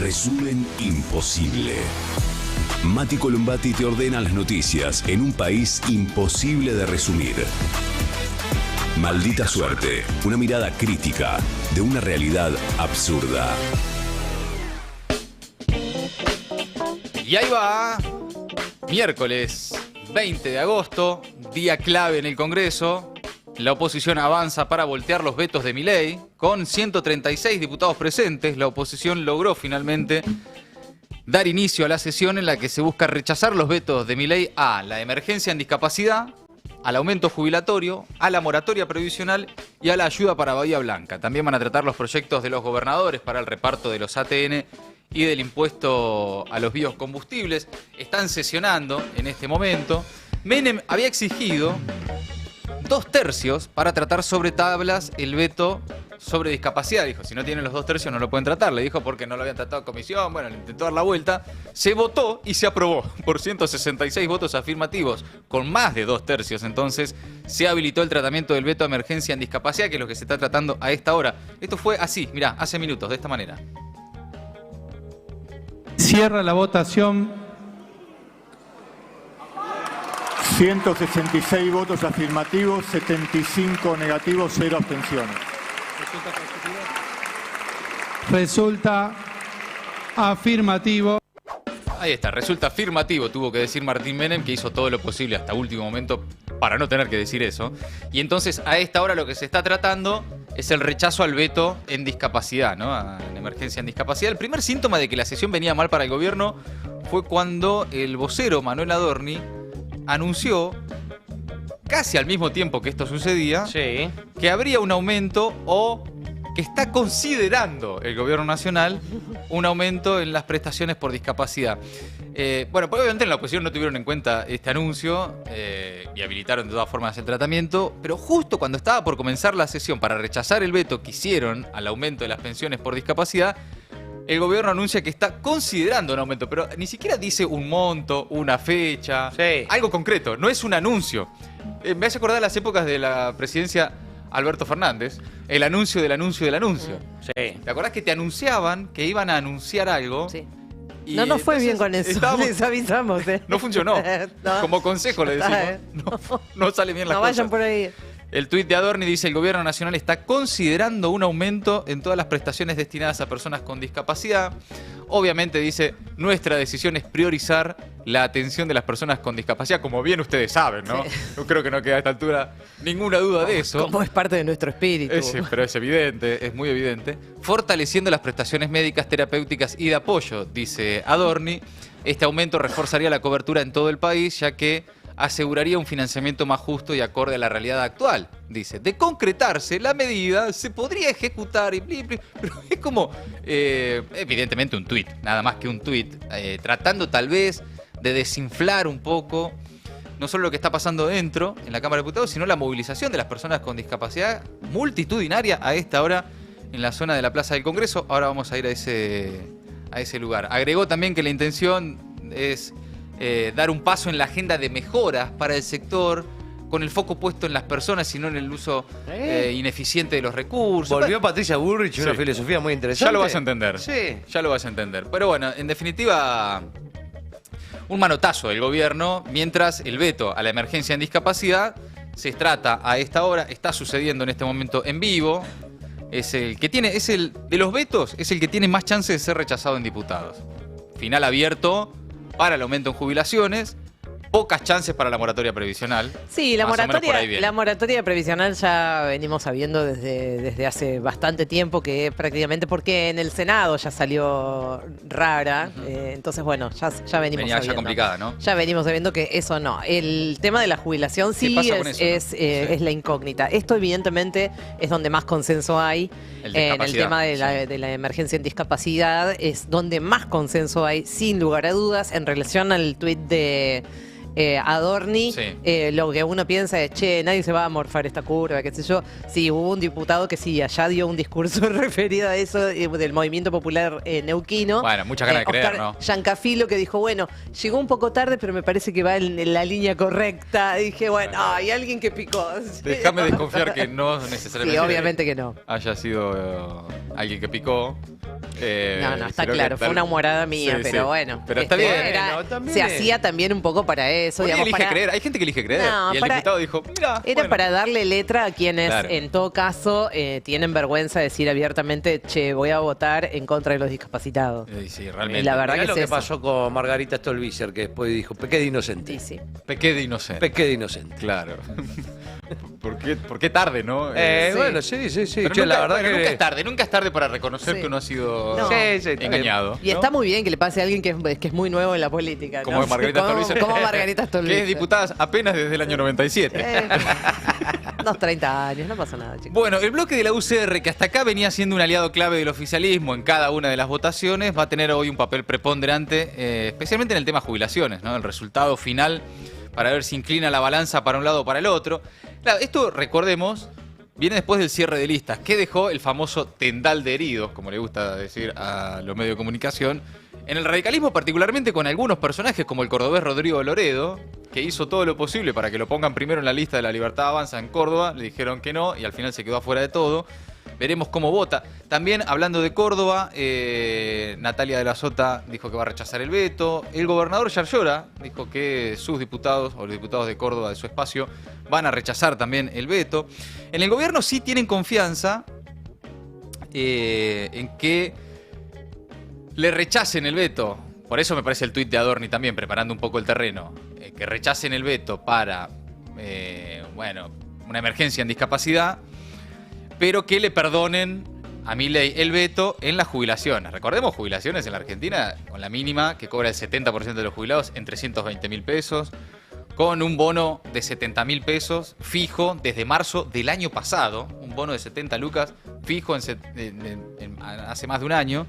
Resumen imposible. Mati Colombati te ordena las noticias en un país imposible de resumir. Maldita suerte, una mirada crítica de una realidad absurda. Y ahí va, miércoles 20 de agosto, día clave en el Congreso. La oposición avanza para voltear los vetos de Milei. Con 136 diputados presentes, la oposición logró finalmente dar inicio a la sesión en la que se busca rechazar los vetos de Milei a la emergencia en discapacidad, al aumento jubilatorio, a la moratoria previsional y a la ayuda para Bahía Blanca. También van a tratar los proyectos de los gobernadores para el reparto de los ATN y del impuesto a los biocombustibles. Están sesionando en este momento. Menem había exigido 2/3 para tratar sobre tablas el veto sobre discapacidad. Dijo, si no tienen los 2/3 no lo pueden tratar. Le dijo porque no lo habían tratado en comisión. Bueno, le intentó dar la vuelta. Se votó y se aprobó por 166 votos afirmativos. Con más de 2/3 entonces se habilitó el tratamiento del veto a emergencia en discapacidad, que es lo que se está tratando a esta hora. Esto fue así, mirá, hace minutos, de esta manera. Cierra la votación. 166 votos afirmativos, 75 negativos, 0 abstenciones. Resulta afirmativo. Ahí está, resulta afirmativo, tuvo que decir Martín Menem, que hizo todo lo posible hasta último momento para no tener que decir eso. Y entonces a esta hora lo que se está tratando es el rechazo al veto en discapacidad, ¿no? A la emergencia en discapacidad. El primer síntoma de que la sesión venía mal para el gobierno fue cuando el vocero Manuel Adorni anunció, casi al mismo tiempo que esto sucedía, sí, que habría un aumento o que está considerando el gobierno nacional un aumento en las prestaciones por discapacidad. Bueno, pues obviamente en la oposición no tuvieron en cuenta este anuncio y habilitaron de todas formas el tratamiento, pero justo cuando estaba por comenzar la sesión para rechazar el veto que hicieron al aumento de las pensiones por discapacidad, el gobierno anuncia que está considerando un aumento, pero ni siquiera dice un monto, una fecha, sí, algo concreto, no es un anuncio. Me hace acordar las épocas de la presidencia Alberto Fernández, el anuncio del anuncio del anuncio. Sí. ¿Te acordás que te anunciaban que iban a anunciar algo? Sí. Y no nos fue bien con eso, les avisamos. No funcionó. No. Como consejo le decimos. No sale bien las cosas. No vayan por ahí. El tuit de Adorni dice: el gobierno nacional está considerando un aumento en todas las prestaciones destinadas a personas con discapacidad. Obviamente dice, nuestra decisión es priorizar la atención de las personas con discapacidad, como bien ustedes saben, ¿no? Sí. No creo que no quede a esta altura ninguna duda de eso. Como es parte de nuestro espíritu. Pero es evidente, es muy evidente. Fortaleciendo las prestaciones médicas, terapéuticas y de apoyo, dice Adorni. Este aumento reforzaría la cobertura en todo el país, ya que aseguraría un financiamiento más justo y acorde a la realidad actual. Dice, de concretarse la medida, se podría ejecutar, pero es como, evidentemente un tuit, nada más que un tuit, tratando tal vez de desinflar un poco, no solo lo que está pasando dentro, en la Cámara de Diputados, sino la movilización de las personas con discapacidad multitudinaria a esta hora en la zona de la Plaza del Congreso. Ahora vamos a ir a ese lugar. Agregó también que la intención es dar un paso en la agenda de mejoras para el sector, con el foco puesto en las personas y no en el uso ineficiente de los recursos. Volvió Patricia Bullrich, una filosofía muy interesante. Ya lo vas a entender. Sí. Ya lo vas a entender. Pero bueno, en definitiva, un manotazo del gobierno, mientras el veto a la emergencia en discapacidad se trata a esta hora, está sucediendo en este momento en vivo. Es el de los vetos, es el que tiene más chance de ser rechazado en diputados. Final abierto para el aumento en jubilaciones, pocas chances para la moratoria previsional. Sí, la moratoria previsional ya venimos sabiendo desde hace bastante tiempo, que prácticamente porque en el Senado ya salió rara, entonces bueno, ya venimos Venía sabiendo. Ya complicada, ¿no? Ya venimos sabiendo que eso no. El tema de la jubilación sí es la incógnita. Esto evidentemente es donde más consenso hay. En el tema de la emergencia en discapacidad es donde más consenso hay, sin lugar a dudas, en relación al tuit de Adorni, Sí. lo que uno piensa es, che, nadie se va a morfar esta curva, qué sé yo. Sí, hubo un diputado que sí, allá dio un discurso referido a eso del movimiento popular neuquino. Bueno, muchas ganas de creer, Oscar ¿no? Giancafilo, que dijo, bueno, llegó un poco tarde, pero me parece que va en la línea correcta. Dije, bueno, hay alguien que picó. Déjame desconfiar que no necesariamente. Sí, obviamente que no. Haya sido alguien que picó. No, está sino que claro, fue una humorada mía, Sí, pero sí. bueno. Pero está bien. Se hacía también un poco para eso. Porque Digamos, elige creer. Hay gente que elige creer. No, y el para- diputado dijo, mira. Era bueno. para darle letra a quienes, Claro. en todo caso, tienen vergüenza de decir abiertamente, che, voy a votar en contra de los discapacitados. Sí, realmente. La verdad Mirá que lo es que eso. pasó con Margarita Stolbizer, que después dijo, pequé de inocente. Sí, sí. Pequé de inocente. Pequé de inocente. Claro. ¿Por qué tarde, no? Sí. Bueno, sí. Pero Che, nunca, la verdad bueno, que... nunca es tarde para reconocer Sí. que uno ha sido No. Sí, está bien. engañado. Y está muy bien que le pase a alguien que es muy nuevo en la política, ¿no? Como Margarita Stolbizer. Como Margarita Stolbizer. Que es diputada apenas desde el año 97. Unos 30 años, no pasa nada, chicos. Bueno, el bloque de la UCR, que hasta acá venía siendo un aliado clave del oficialismo en cada una de las votaciones, va a tener hoy un papel preponderante, especialmente en el tema jubilaciones, ¿no? El resultado final para ver si inclina la balanza para un lado o para el otro. Claro, esto, recordemos, viene después del cierre de listas, que dejó el famoso tendal de heridos, como le gusta decir a los medios de comunicación, en el radicalismo, particularmente con algunos personajes como el cordobés Rodrigo Loredo, que hizo todo lo posible para que lo pongan primero en la lista de La Libertad Avanza en Córdoba, le dijeron que no y al final se quedó afuera de todo. Veremos cómo vota. También, hablando de Córdoba, Natalia de la Sota dijo que va a rechazar el veto. El gobernador Yarlora dijo que sus diputados, o los diputados de Córdoba de su espacio, van a rechazar también el veto. En el gobierno sí tienen confianza en que le rechacen el veto. Por eso me parece el tuit de Adorni también, preparando un poco el terreno. Que rechacen el veto para, una emergencia en discapacidad, pero que le perdonen a Milei el veto en las jubilaciones. Recordemos, jubilaciones en la Argentina con la mínima que cobra el 70% de los jubilados en 320.000 pesos, con un bono de 70.000 pesos fijo desde marzo del año pasado, un bono de 70 lucas fijo hace más de un año.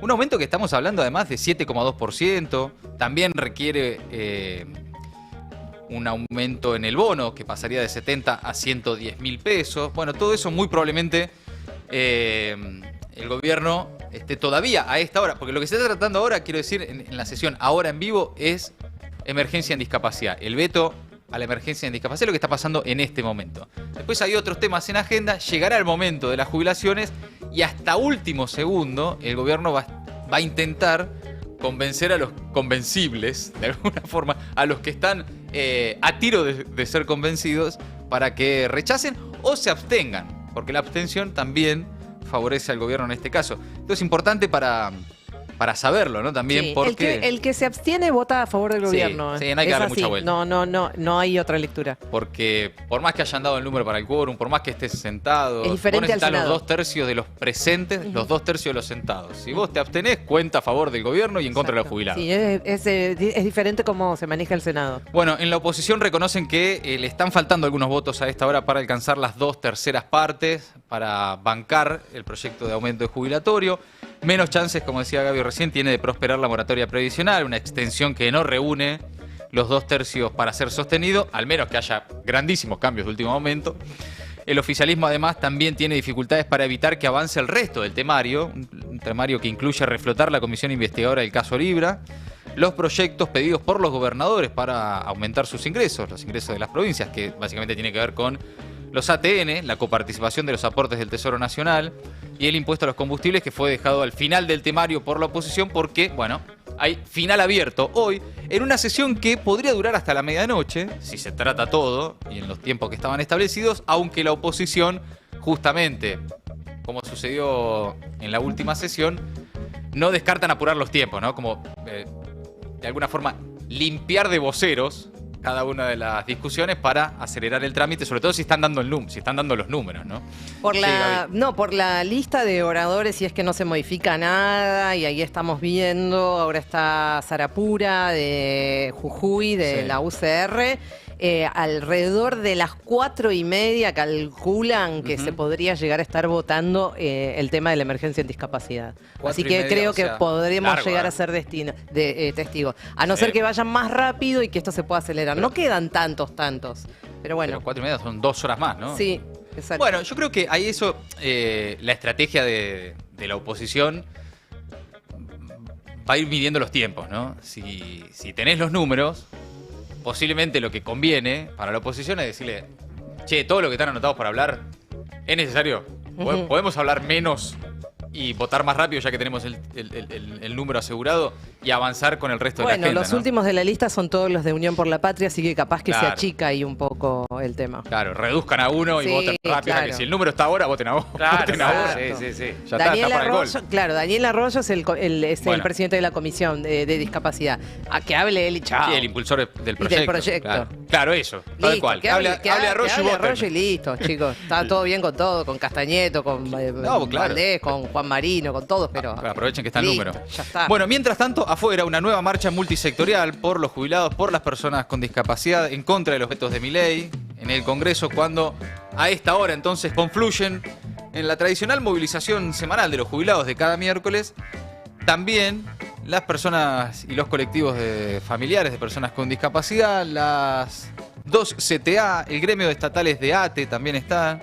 Un aumento que estamos hablando además de 7,2%. También requiere un aumento en el bono que pasaría de 70 a 110.000 pesos. Bueno, todo eso muy probablemente el gobierno esté todavía a esta hora. Porque lo que se está tratando ahora, quiero decir, en la sesión ahora en vivo, es emergencia en discapacidad. El veto a la emergencia en discapacidad es lo que está pasando en este momento. Después hay otros temas en agenda. Llegará el momento de las jubilaciones y hasta último segundo el gobierno va a intentar convencer a los convencibles, de alguna forma, a los que están a tiro de ser convencidos para que rechacen o se abstengan, porque la abstención también favorece al gobierno en este caso. Esto es importante para saberlo, ¿no? También Sí, porque... el que se abstiene vota a favor del Sí, gobierno. sí, no hay que Es darle así. mucha vuelta. No hay otra lectura. Porque por más que hayan dado el número para el quórum, por más que estés sentado, Es diferente vos al necesitas los Senado. 2/3 de los presentes, los 2/3 de los sentados. Si vos te abstenés, cuenta a favor del gobierno y en contra de los Exacto. jubilados. Sí, es diferente cómo se maneja el Senado. Bueno, en la oposición reconocen que le están faltando algunos votos a esta hora para alcanzar las 2/3 partes, para bancar el proyecto de aumento de jubilatorio. Menos chances, como decía Gaby recién, tiene de prosperar la moratoria previsional, una extensión que no reúne los 2/3 para ser sostenido, al menos que haya grandísimos cambios de último momento. El oficialismo además también tiene dificultades para evitar que avance el resto del temario, un temario que incluye reflotar la comisión investigadora del caso Libra, los proyectos pedidos por los gobernadores para aumentar sus ingresos, los ingresos de las provincias, que básicamente tiene que ver con los ATN, la coparticipación de los aportes del Tesoro Nacional y el impuesto a los combustibles, que fue dejado al final del temario por la oposición porque, bueno, hay final abierto hoy en una sesión que podría durar hasta la medianoche, si se trata todo y en los tiempos que estaban establecidos, aunque la oposición, justamente, como sucedió en la última sesión, no descartan apurar los tiempos, ¿no? Como, de alguna forma, limpiar de voceros cada una de las discusiones para acelerar el trámite, sobre todo si están dando los números, ¿no? Por la lista de oradores, si es que no se modifica nada, y ahí estamos viendo, ahora está Sarapura de Jujuy, de Sí. la UCR, alrededor de las 4:30 calculan que se podría llegar a estar votando el tema de la emergencia en discapacidad. Así que 4:30, creo o sea, que podremos largo, llegar a ser testigos. A no ser que vayan más rápido y que esto se pueda acelerar. No quedan tantos. Pero bueno. Pero 4:30 son 2 horas más, ¿no? Sí, exacto. Bueno, yo creo que ahí eso, la estrategia de la oposición va a ir midiendo los tiempos, ¿no? Si tenés los números, posiblemente lo que conviene para la oposición es decirle, che, todo lo que están anotados para hablar, ¿es necesario? ¿Podemos hablar menos y votar más rápido ya que tenemos el número asegurado y avanzar con el resto de la agenda? Bueno, los últimos de la lista son todos los de Unión por la Patria, así que capaz que se Claro. achica ahí un poco el tema. Claro, reduzcan a uno y Sí, voten rápido. claro. Que si el número está ahora, voten ahora. Claro, Voten ahora. sí. Ya Daniel está para el gol. Arroyo, claro, Daniel Arroyo es el Bueno. presidente de la comisión de discapacidad. A que hable él y chao. Sí, el impulsor del proyecto. proyecto. Claro, eso, tal Listo, cual. que hable Arroyo y voten. Arroyo y listo, chicos. Está todo bien con todo, con Castañeto, con claro. Valdés, con Juan Marino, con todos, pero Aprovechen que está el listo, número. ya está. Bueno, mientras tanto, afuera, una nueva marcha multisectorial por los jubilados, por las personas con discapacidad, en contra de los vetos de Milei en el Congreso, cuando a esta hora entonces confluyen en la tradicional movilización semanal de los jubilados de cada miércoles, también las personas y los colectivos de familiares de personas con discapacidad, las 2 CTA, el gremio de estatales de ATE también está,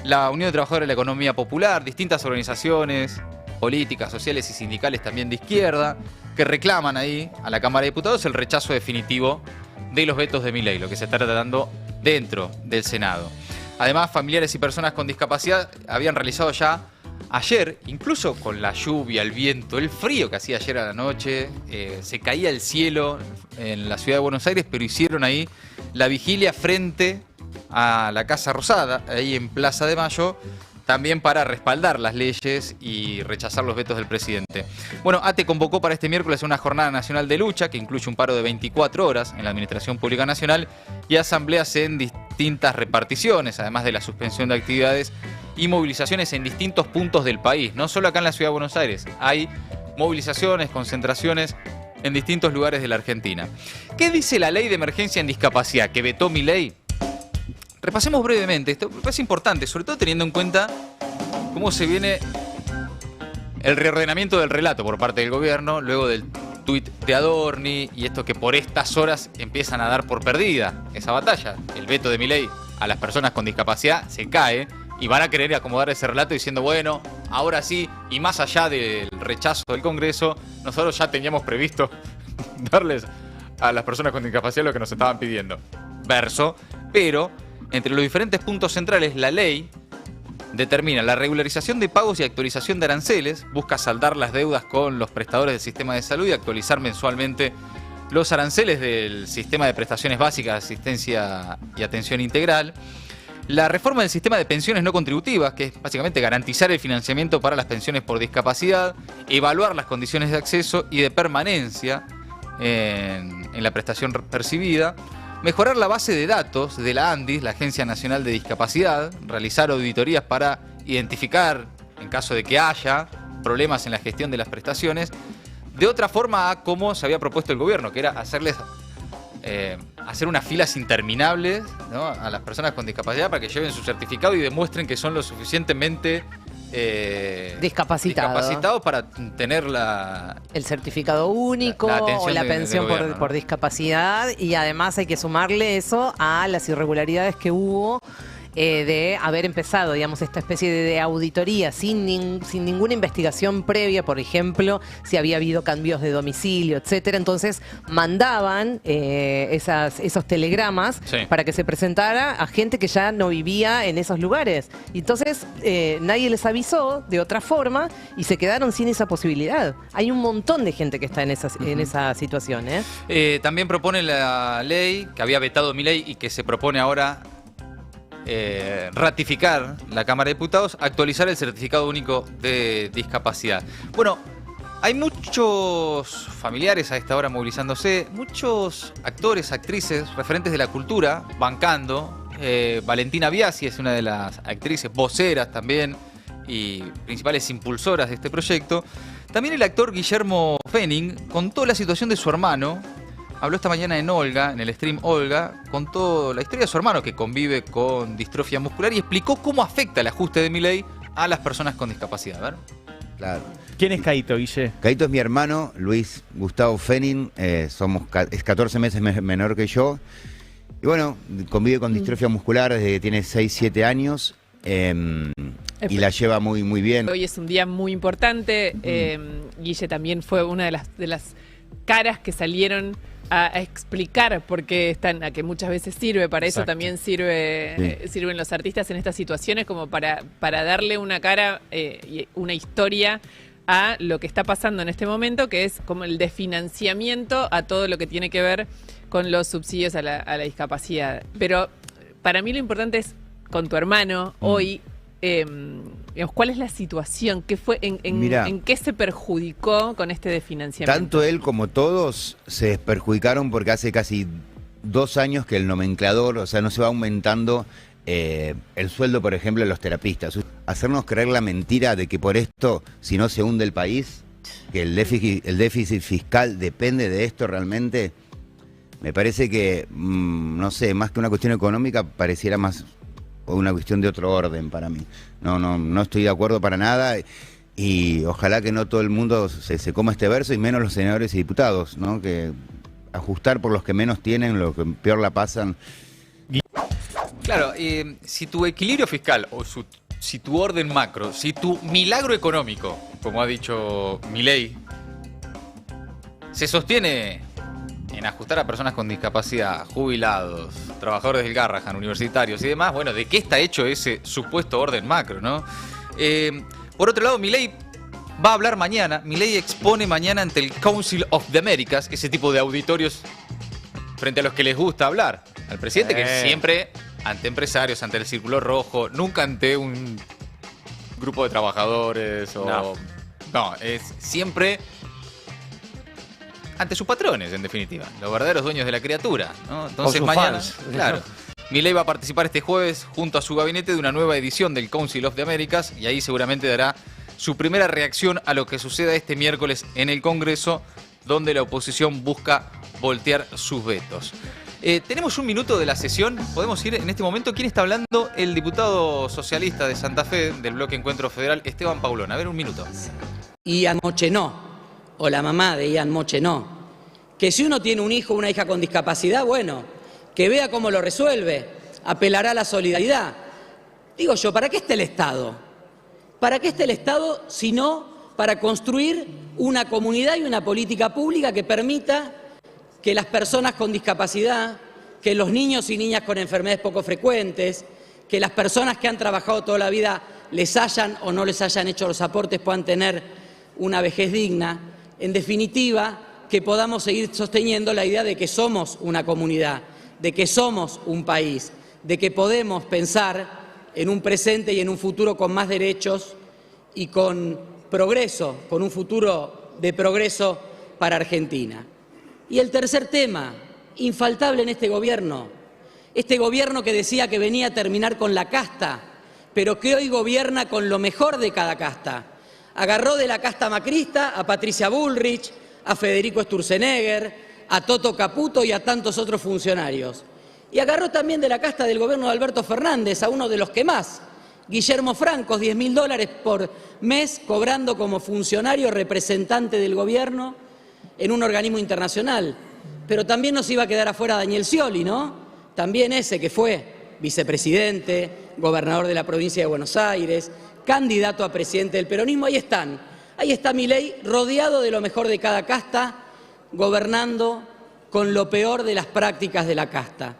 la Unión de Trabajadores de la Economía Popular, distintas organizaciones políticas, sociales y sindicales también de izquierda, que reclaman ahí a la Cámara de Diputados el rechazo definitivo de los vetos de Milei, lo que se está tratando dentro del Senado. Además, familiares y personas con discapacidad habían realizado ya ayer, incluso con la lluvia, el viento, el frío que hacía ayer a la noche, se caía el cielo en la ciudad de Buenos Aires, pero hicieron ahí la vigilia frente a la Casa Rosada, ahí en Plaza de Mayo, también para respaldar las leyes y rechazar los vetos del presidente. Bueno, ATE convocó para este miércoles una jornada nacional de lucha que incluye un paro de 24 horas en la Administración Pública Nacional y asambleas en distintas reparticiones, además de la suspensión de actividades y movilizaciones en distintos puntos del país. No solo acá en la Ciudad de Buenos Aires, hay movilizaciones, concentraciones en distintos lugares de la Argentina. ¿Qué dice la ley de emergencia en discapacidad que vetó Milei? Repasemos brevemente, esto es importante, sobre todo teniendo en cuenta cómo se viene el reordenamiento del relato por parte del gobierno, luego del tuit de Adorni y esto que por estas horas empiezan a dar por perdida esa batalla. El veto de Milei a las personas con discapacidad se cae y van a querer acomodar ese relato diciendo, bueno, ahora sí, y más allá del rechazo del Congreso, nosotros ya teníamos previsto darles a las personas con discapacidad lo que nos estaban pidiendo. Verso, pero entre los diferentes puntos centrales, la ley determina la regularización de pagos y actualización de aranceles, busca saldar las deudas con los prestadores del sistema de salud y actualizar mensualmente los aranceles del sistema de prestaciones básicas, asistencia y atención integral. La reforma del sistema de pensiones no contributivas, que es básicamente garantizar el financiamiento para las pensiones por discapacidad, evaluar las condiciones de acceso y de permanencia en la prestación percibida. Mejorar la base de datos de la ANDIS, la Agencia Nacional de Discapacidad, realizar auditorías para identificar, en caso de que haya problemas en la gestión de las prestaciones, de otra forma a como se había propuesto el gobierno, que era hacer unas filas interminables, ¿no?, a las personas con discapacidad para que lleven su certificado y demuestren que son lo suficientemente discapacitados para tener el certificado único o la pensión por discapacidad, y además hay que sumarle eso a las irregularidades que hubo de haber empezado, digamos, esta especie de auditoría sin ninguna investigación previa, por ejemplo, si había habido cambios de domicilio, etcétera. Entonces mandaban esos telegramas para que se presentara a gente que ya no vivía en esos lugares. Y entonces nadie les avisó de otra forma y se quedaron sin esa posibilidad. Hay un montón de gente que está en esa situación, También propone la ley que había vetado Milei y que se propone ahora ratificar la Cámara de Diputados, actualizar el certificado único de discapacidad. Bueno, hay muchos familiares a esta hora movilizándose, muchos actores, actrices, referentes de la cultura bancando. Valentina Biasi es una de las actrices, voceras también y principales impulsoras de este proyecto. También el actor Guillermo Fenning contó la situación de su hermano, habló esta mañana en Olga, en el stream Olga, contó la historia de su hermano que convive con distrofia muscular y explicó cómo afecta el ajuste de Milei a las personas con discapacidad. A ver. Claro. ¿Quién es Caito, Guille? Caito es mi hermano, Luis Gustavo Fenin, es 14 meses menor que yo. Y bueno, convive con distrofia muscular desde que tiene 6, 7 años. Y la lleva muy, muy bien. Hoy es un día muy importante. Guille también fue una de las caras que salieron a explicar por qué están, a que muchas veces sirve, para eso también sirven los artistas en estas situaciones, como para darle una cara y una historia a lo que está pasando en este momento, que es como el desfinanciamiento a todo lo que tiene que ver con los subsidios a la discapacidad. Pero para mí lo importante es, con tu hermano, hoy, digamos, ¿cuál es la situación? ¿Qué fue, en qué se perjudicó con este desfinanciamiento? Tanto él como todos se perjudicaron porque hace casi 2 años que el nomenclador, o sea, no se va aumentando el sueldo, por ejemplo, de los terapistas. Hacernos creer la mentira de que por esto, si no se hunde el país, que el déficit fiscal depende de esto realmente, me parece que, no sé, más que una cuestión económica, pareciera más una cuestión de otro orden para mí. No estoy de acuerdo para nada y ojalá que no todo el mundo se coma este verso y menos los senadores y diputados, ¿no? Que ajustar por los que menos tienen, los que peor la pasan. Claro, si tu equilibrio fiscal o si tu orden macro, si tu milagro económico, como ha dicho Milei, se sostiene en ajustar a personas con discapacidad, jubilados, trabajadores del Garrahan, universitarios y demás, bueno, ¿de qué está hecho ese supuesto orden macro, no? Por otro lado, Milei va a hablar mañana. Milei expone mañana ante el Council of the Americas, ese tipo de auditorios frente a los que les gusta hablar al presidente, que siempre ante empresarios, ante el Círculo Rojo, nunca ante un grupo de trabajadores o... No, es siempre ante sus patrones, en definitiva, los verdaderos dueños de la criatura, ¿no? Entonces mañana, claro, Milei va a participar este jueves junto a su gabinete de una nueva edición del Council of the Americas y ahí seguramente dará su primera reacción a lo que suceda este miércoles en el Congreso, donde la oposición busca voltear sus vetos. Tenemos un minuto de la sesión, podemos ir en este momento. ¿Quién está hablando? El diputado socialista de Santa Fe, del Bloque Encuentro Federal, Esteban Paulón. A ver, un minuto. Ian Mochenó, o la mamá de Ian Mochenó, que si uno tiene un hijo o una hija con discapacidad, bueno, que vea cómo lo resuelve, apelará a la solidaridad. Digo yo, ¿para qué está el Estado? ¿Para qué está el Estado si no para construir una comunidad y una política pública que permita que las personas con discapacidad, que los niños y niñas con enfermedades poco frecuentes, que las personas que han trabajado toda la vida les hayan o no les hayan hecho los aportes puedan tener una vejez digna? En definitiva, que podamos seguir sosteniendo la idea de que somos una comunidad, de que somos un país, de que podemos pensar en un presente y en un futuro con más derechos y con progreso, con un futuro de progreso para Argentina. Y el tercer tema, infaltable en este gobierno que decía que venía a terminar con la casta, pero que hoy gobierna con lo mejor de cada casta. Agarró de la casta macrista a Patricia Bullrich, a Federico Sturzenegger, a Toto Caputo y a tantos otros funcionarios. Y agarró también de la casta del gobierno de Alberto Fernández a uno de los que más, Guillermo Francos, $10.000 por mes, cobrando como funcionario representante del gobierno en un organismo internacional. Pero también nos iba a quedar afuera Daniel Scioli, ¿no? También ese que fue vicepresidente, gobernador de la provincia de Buenos Aires, candidato a presidente del peronismo. Ahí están. Ahí está Milei, rodeado de lo mejor de cada casta, gobernando con lo peor de las prácticas de la casta.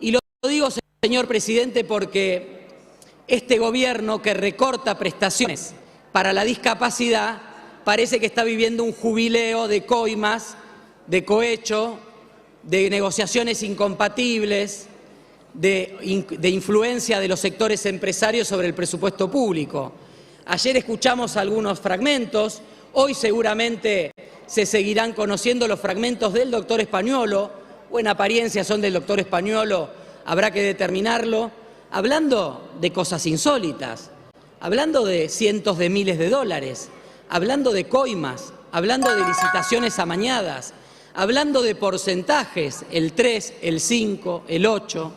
Y lo digo, señor presidente, porque este gobierno que recorta prestaciones para la discapacidad parece que está viviendo un jubileo de coimas, de cohecho, de negociaciones incompatibles, de influencia de los sectores empresarios sobre el presupuesto público. Ayer escuchamos algunos fragmentos, hoy seguramente se seguirán conociendo los fragmentos del doctor Spagnuolo, o en apariencia son del doctor Spagnuolo, habrá que determinarlo, hablando de cosas insólitas, hablando de cientos de miles de dólares, hablando de coimas, hablando de licitaciones amañadas, hablando de porcentajes, el 3, el 5, el 8,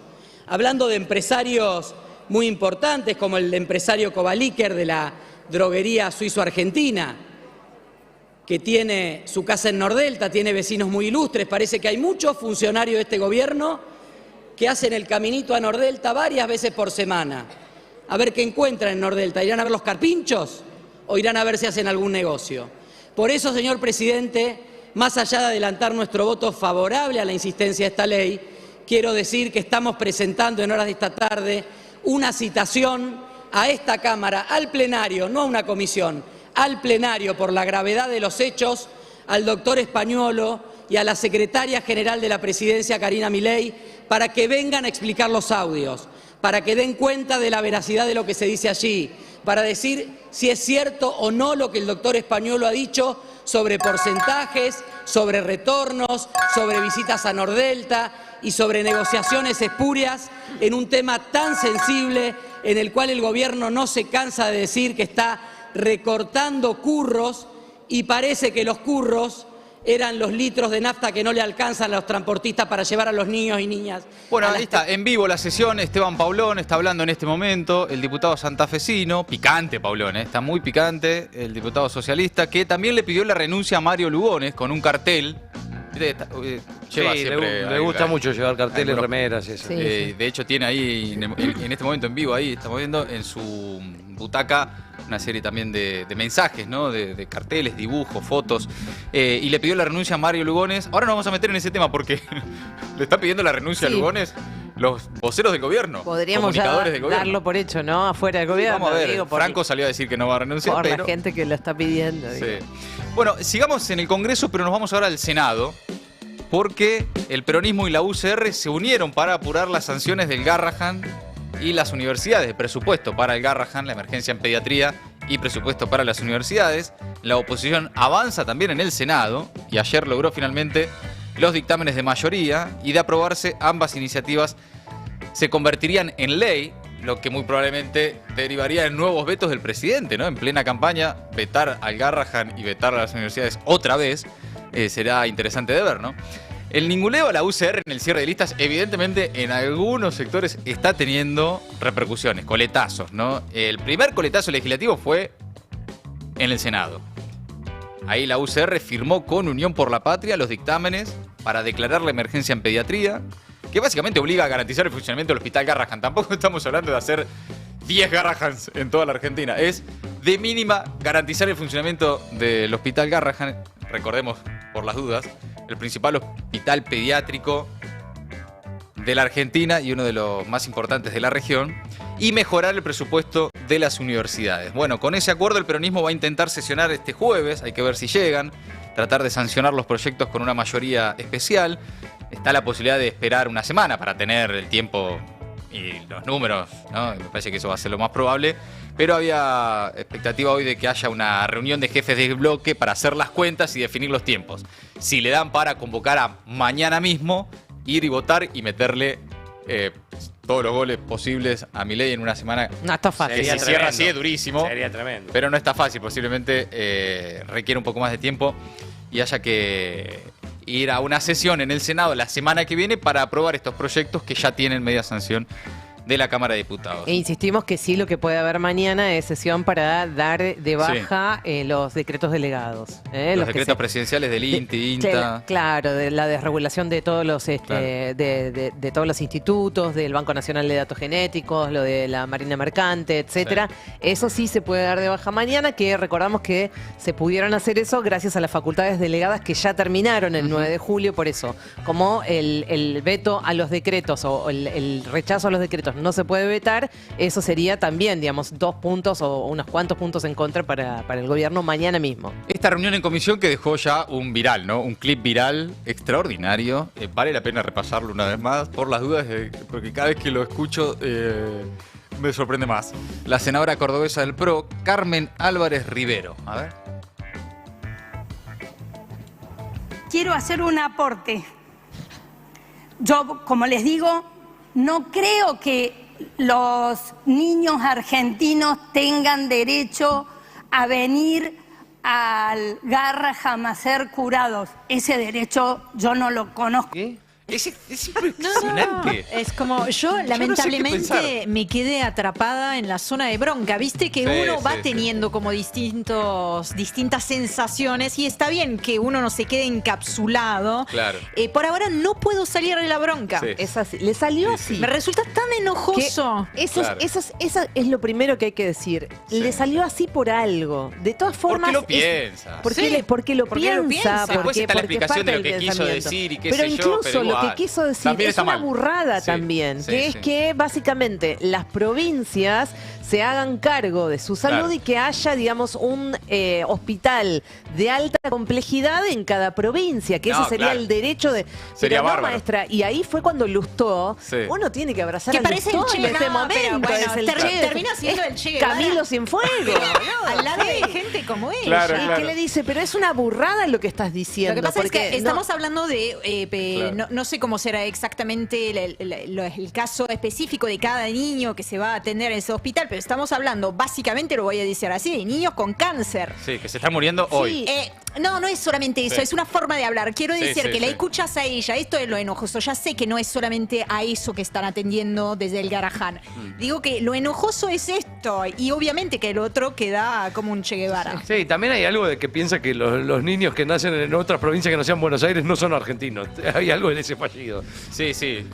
hablando de empresarios muy importantes como el empresario Kovaliker de la droguería suizo-argentina, que tiene su casa en Nordelta, tiene vecinos muy ilustres. Parece que hay muchos funcionarios de este gobierno que hacen el caminito a Nordelta varias veces por semana. A ver qué encuentran en Nordelta. ¿Irán a ver los carpinchos o irán a ver si hacen algún negocio? Por eso, señor presidente, más allá de adelantar nuestro voto favorable a la insistencia de esta ley, quiero decir que estamos presentando en horas de esta tarde una citación a esta Cámara, al plenario, no a una comisión, al plenario por la gravedad de los hechos, al doctor Españolo y a la secretaria general de la Presidencia, Karina Milei, para que vengan a explicar los audios, para que den cuenta de la veracidad de lo que se dice allí, para decir si es cierto o no lo que el doctor Españolo ha dicho sobre porcentajes, sobre retornos, sobre visitas a Nordelta y sobre negociaciones espurias en un tema tan sensible en el cual el gobierno no se cansa de decir que está recortando curros y parece que los curros eran los litros de nafta que no le alcanzan a los transportistas para llevar a los niños y niñas. Bueno, ahí está, en vivo la sesión, Esteban Paulón está hablando en este momento, el diputado santafesino, picante Paulón, está muy picante, el diputado socialista, que también le pidió la renuncia a Mario Lugones con un cartel. Lleva siempre, le gusta mucho llevar carteles, remeras y eso. Sí, de hecho tiene ahí, en este momento en vivo, ahí estamos viendo en su butaca una serie también de mensajes, ¿no? De carteles, dibujos, fotos. Y le pidió la renuncia a Mario Lugones. Ahora nos vamos a meter en ese tema porque le está pidiendo la renuncia a Lugones los voceros del gobierno. Podríamos ya darlo por hecho, ¿no? Afuera del gobierno. Vamos a ver, Franco salió a decir que no va a renunciar. Por la gente que lo está pidiendo. Sí. Bueno, sigamos en el Congreso, pero nos vamos ahora al Senado, porque el peronismo y la UCR se unieron para apurar las sanciones del Garrahan y las universidades, de presupuesto para el Garrahan, la emergencia en pediatría, y presupuesto para las universidades. La oposición avanza también en el Senado y ayer logró finalmente los dictámenes de mayoría, y de aprobarse ambas iniciativas se convertirían en ley, lo que muy probablemente derivaría en nuevos vetos del presidente, ¿no? En plena campaña, vetar al Garrahan y vetar a las universidades otra vez será interesante de ver, ¿no? El ninguleo a la UCR en el cierre de listas, evidentemente, en algunos sectores está teniendo repercusiones, coletazos, ¿no? El primer coletazo legislativo fue en el Senado. Ahí la UCR firmó con Unión por la Patria los dictámenes para declarar la emergencia en pediatría, que básicamente obliga a garantizar el funcionamiento del Hospital Garrahan. Tampoco estamos hablando de hacer 10 Garrahans en toda la Argentina. Es de mínima garantizar el funcionamiento del Hospital Garrahan. Recordemos, por las dudas, el principal hospital pediátrico de la Argentina y uno de los más importantes de la región, y mejorar el presupuesto de las universidades. Bueno, con ese acuerdo el peronismo va a intentar sesionar este jueves, hay que ver si llegan, tratar de sancionar los proyectos con una mayoría especial. Está la posibilidad de esperar una semana para tener el tiempo y los números, ¿no? Me parece que eso va a ser lo más probable, pero había expectativa hoy de que haya una reunión de jefes de bloque para hacer las cuentas y definir los tiempos. Si le dan para convocar a mañana mismo, ir y votar y meterle todos los goles posibles a Milei en una semana. No está fácil. Que si cierra así es durísimo. Sería tremendo. Pero no está fácil, posiblemente requiere un poco más de tiempo y haya que ir a una sesión en el Senado la semana que viene para aprobar estos proyectos que ya tienen media sanción de la Cámara de Diputados. E insistimos que sí, lo que puede haber mañana es sesión para dar de baja los decretos delegados. Los decretos presidenciales del INTI, INTA. Claro, de la desregulación de todos los de todos los institutos, del Banco Nacional de Datos Genéticos, lo de la Marina Mercante, etcétera. Sí. Eso sí se puede dar de baja mañana, que recordamos que se pudieron hacer eso gracias a las facultades delegadas que ya terminaron el 9 de julio, por eso, como el veto a los decretos o el rechazo a los decretos no se puede vetar, eso sería también, digamos, 2 puntos o unos cuantos puntos en contra para el gobierno mañana mismo. Esta reunión en comisión que dejó ya un viral, ¿no? Un clip viral extraordinario. Vale la pena repasarlo una vez más, por las dudas, porque cada vez que lo escucho me sorprende más. La senadora cordobesa del PRO, Carmen Álvarez Rivero. A ver. Quiero hacer un aporte. Yo, como les digo, no creo que los niños argentinos tengan derecho a venir al Garraham a ser curados. Ese derecho yo no lo conozco. ¿Qué? Es impresionante. Es como yo lamentablemente me quedé atrapada en la zona de bronca. Viste que uno va teniendo como distintas sensaciones y está bien que uno no se quede encapsulado. Claro. Por ahora no puedo salir de la bronca. Sí. Es así. Le salió así. Me resulta tan enojoso. Eso es lo primero que hay que decir. Le salió así por algo. De todas formas. Porque lo piensa. Porque lo piensa. Después está la porque explicación de lo parte que del quiso pensamiento. decir y qué pero sé yo. Incluso Pero lo igual. que quiso decir También es está una mal. burrada Sí, también. sí, Que es sí. que básicamente las provincias se hagan cargo de su salud Claro. y que haya, digamos, un hospital de alta complejidad en cada provincia. Que No, ese sería claro. el derecho de. Sería pero no, bárbaro. maestra. Y ahí fue cuando Lustó. Sí. Uno tiene que abrazar Que a parece Lustó el Che, en ese no, momento. pero bueno, es el Che. termina siendo Es el Che Guevara. Camilo Cienfuegos. Al lado de gente como ella. Claro, Y claro. que le dice, pero es una burrada lo que estás diciendo. Lo que pasa es porque que estamos hablando de, Claro. no sé cómo será exactamente el caso específico de cada niño que se va a atender en ese hospital, pero estamos hablando, básicamente lo voy a decir así, de niños con cáncer. Sí, que se están muriendo hoy. No es solamente eso, Sí. es una forma de hablar. Quiero Sí, decir sí, que la sí. escuchas a ella, esto es lo enojoso. Ya sé que no es solamente a eso que están atendiendo desde el Garrahan. Digo que lo enojoso es esto, y obviamente que el otro queda como un Che Guevara. Sí, también hay algo de que piensa que los niños que nacen en otras provincias que no sean Buenos Aires no son argentinos. Hay algo en ese fallido. Sí. Sí,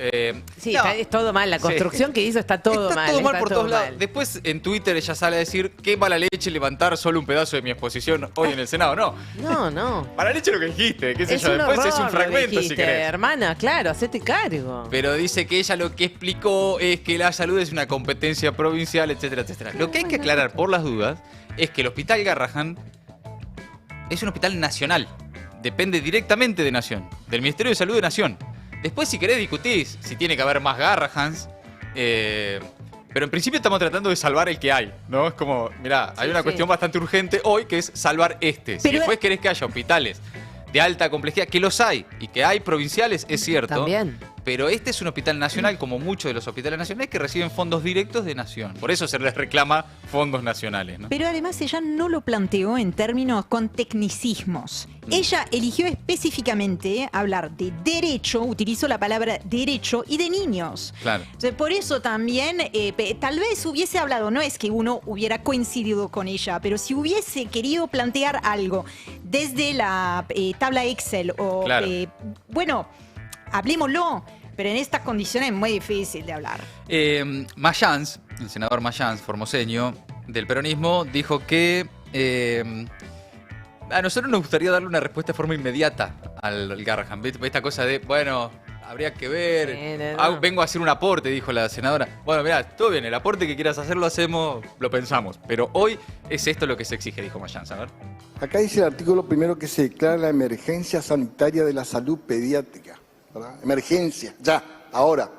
No. es todo mal. La construcción que hizo está todo Está mal. todo mal está por todo todos lados. mal. Después en Twitter ella sale a decir qué mala leche levantar solo un pedazo de mi exposición hoy en el Senado. No, No. mala leche lo que dijiste, qué sé Es yo. un Después horror es un lo que fragmento si dijiste, querés. hermana, claro, hacete cargo. Pero dice que ella lo que explicó es que la salud es una competencia provincial, etcétera, etcétera. Lo que hay que aclarar por las dudas es que el Hospital Garrahan es un hospital nacional. Depende directamente de Nación, del Ministerio de Salud de Nación. Después, si querés, discutís si tiene que haber más Garrahans. Pero en principio estamos tratando de salvar el que hay, ¿no? Es como, mirá, hay una cuestión bastante urgente hoy que es salvar este. Si Pero- después querés que haya hospitales de alta complejidad, que los hay, y que hay provinciales, es cierto. También. Pero este es un hospital nacional, como muchos de los hospitales nacionales, que reciben fondos directos de Nación. Por eso se les reclama fondos nacionales, ¿no? Pero además ella no lo planteó en términos con tecnicismos. Ella eligió específicamente hablar de derecho, utilizó la palabra derecho, y de niños. Claro. Entonces, por eso también, tal vez hubiese hablado, no es que uno hubiera coincidido con ella, pero si hubiese querido plantear algo desde la tabla Excel o, Claro. bueno, hablémoslo, pero en estas condiciones es muy difícil de hablar. Mayans, el senador Mayans, formoseño, del peronismo, dijo que a nosotros nos gustaría darle una respuesta de forma inmediata al Garrahan. ¿Viste? Esta cosa de, bueno, habría que ver. Vengo a hacer un aporte, dijo la senadora. Bueno, mirá, todo bien, el aporte que quieras hacer lo hacemos, lo pensamos. Pero hoy es esto lo que se exige, dijo Mayans. A ver. Acá dice el artículo primero que se declara la emergencia sanitaria de la salud pediátrica. ¿Verdad? Emergencia, ya, ahora,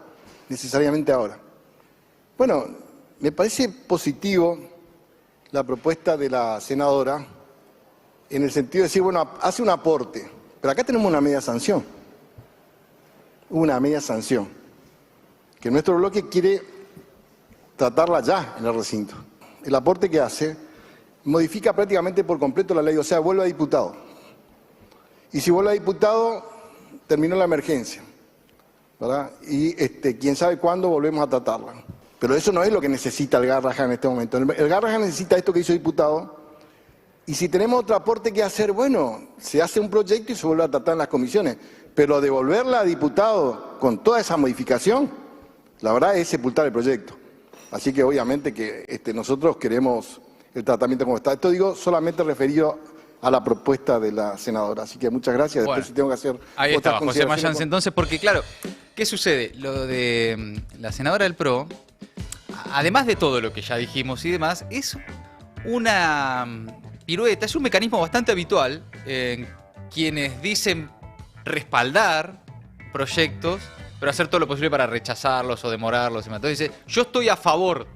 necesariamente ahora. Bueno, me parece positivo la propuesta de la senadora en el sentido de decir, bueno, hace un aporte, pero acá tenemos una media sanción. Una media sanción, que nuestro bloque quiere tratarla ya en el recinto. El aporte que hace modifica prácticamente por completo la ley, o sea, vuelve a diputado. Y si vuelve a diputado, terminó la emergencia, ¿verdad? Y quién sabe cuándo volvemos a tratarla. Pero eso no es lo que necesita el Garrahan en este momento. El Garrahan necesita esto que hizo diputado. Y si tenemos otro aporte que hacer, bueno, se hace un proyecto y se vuelve a tratar en las comisiones. Pero devolverla a diputado con toda esa modificación, la verdad es sepultar el proyecto. Así que obviamente que nosotros queremos el tratamiento como está. Esto digo solamente referido a la propuesta de la senadora. Así que muchas gracias. Después Bueno, si tengo que hacer ahí otras estaba, José consideraciones Mayans entonces, porque claro, ¿qué sucede? Lo de la senadora del PRO, además de todo lo que ya dijimos y demás, es una pirueta, es un mecanismo bastante habitual en quienes dicen respaldar proyectos, pero hacer todo lo posible para rechazarlos o demorarlos. Entonces dice, yo estoy a favor,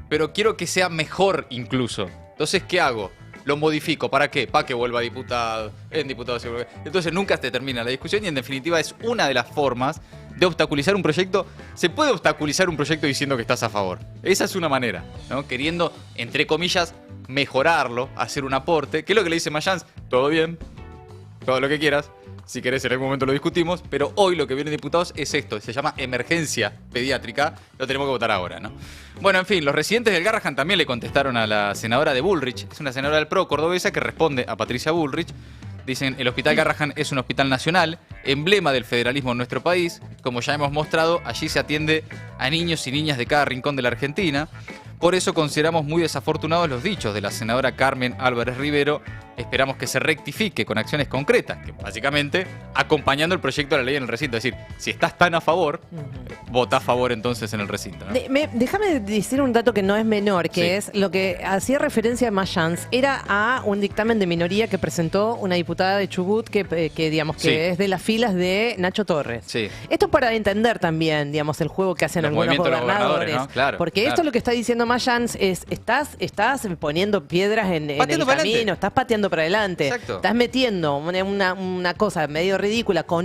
pero quiero que sea mejor incluso. Entonces, ¿qué hago? Lo modifico. ¿Para qué? Para que vuelva a diputado, en diputado seguro. Entonces nunca se termina la discusión y en definitiva es una de las formas de obstaculizar un proyecto. Se puede obstaculizar un proyecto diciendo que estás a favor. Esa es una manera, ¿no? Queriendo, entre comillas, mejorarlo, hacer un aporte. ¿Qué es lo que le dice Mayans? Todo bien, todo lo que quieras. Si querés, en algún momento lo discutimos, pero hoy lo que viene diputados es esto, se llama emergencia pediátrica, lo tenemos que votar ahora, ¿no? Bueno, en fin, los residentes del Garrahan también le contestaron a la senadora de Bullrich, es una senadora del PRO cordobesa que responde a Patricia Bullrich. Dicen, el Hospital Garrahan es un hospital nacional, emblema del federalismo en nuestro país. Como ya hemos mostrado, allí se atiende a niños y niñas de cada rincón de la Argentina. Por eso consideramos muy desafortunados los dichos de la senadora Carmen Álvarez Rivero. Esperamos que se rectifique con acciones concretas, que básicamente acompañando el proyecto de la ley en el recinto. Es decir, si estás tan a favor, vota a favor entonces en el recinto, ¿no? Déjame decir un dato que no es menor, que es lo que hacía referencia a Mayans, era a un dictamen de minoría que presentó una diputada de Chubut que digamos que es de las filas de Nacho Torres. Sí. Esto para entender también, digamos, el juego que hacen algunos gobernadores. ¿No? Claro, porque esto lo que está diciendo Mayans es, estás poniendo piedras en el camino, estás pateando para adelante. Exacto. Estás metiendo una cosa medio ridícula con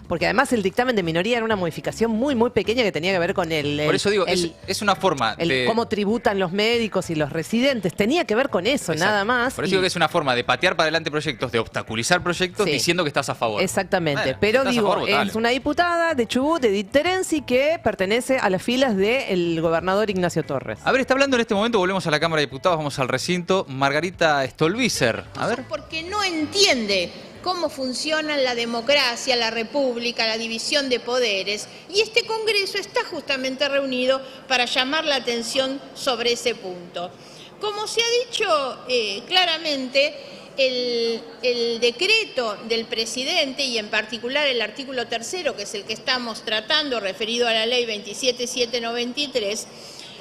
porque además el dictamen de minoría era una modificación muy, muy pequeña que tenía que ver con Por eso digo, es una forma de cómo tributan los médicos y los residentes. Tenía que ver con eso, nada más. Por eso digo que es una forma de patear para adelante proyectos, de obstaculizar proyectos diciendo que estás a favor. Exactamente. Bueno, pero si digo, favor, es una diputada de Chubut, Edith Terenzi, que pertenece a las filas del gobernador Ignacio Torres. A ver, está hablando en este momento, volvemos a la Cámara de Diputados, vamos al recinto, Margarita Stolbizer. A ver. Porque no entiende cómo funcionan la democracia, la república, la división de poderes, y este Congreso está justamente reunido para llamar la atención sobre ese punto. Como se ha dicho claramente, el decreto del presidente, y en particular el artículo 3º, que es el que estamos tratando, referido a la ley 27793,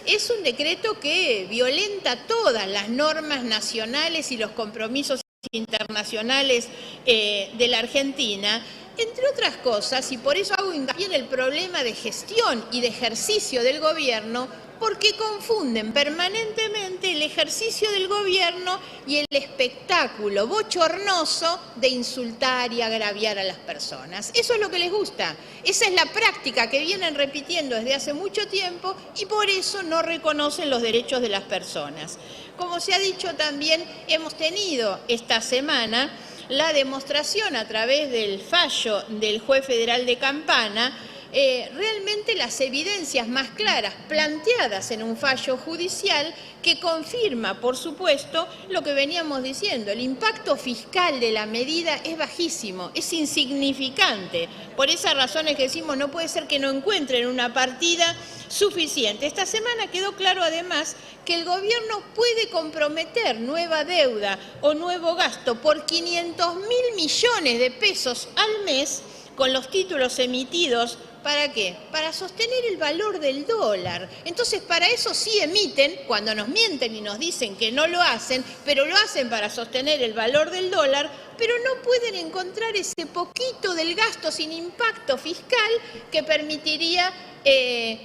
es un decreto que violenta todas las normas nacionales y los compromisos internacionales de la Argentina, entre otras cosas, y por eso hago hincapié en el problema de gestión y de ejercicio del gobierno, porque confunden permanentemente el ejercicio del gobierno y el espectáculo bochornoso de insultar y agraviar a las personas. Eso es lo que les gusta. Esa es la práctica que vienen repitiendo desde hace mucho tiempo y por eso no reconocen los derechos de las personas. Como se ha dicho también, hemos tenido esta semana la demostración a través del fallo del juez federal de Campana, realmente las evidencias más claras planteadas en un fallo judicial que confirma, por supuesto, lo que veníamos diciendo. El impacto fiscal de la medida es bajísimo, es insignificante. Por esas razones que decimos, no puede ser que no encuentren una partida suficiente. Esta semana quedó claro además que el gobierno puede comprometer nueva deuda o nuevo gasto por 500.000 millones de pesos al mes con los títulos emitidos. ¿Para qué? Para sostener el valor del dólar. Entonces, para eso sí emiten, cuando nos mienten y nos dicen que no lo hacen, pero lo hacen para sostener el valor del dólar, pero no pueden encontrar ese poquito del gasto sin impacto fiscal que permitiría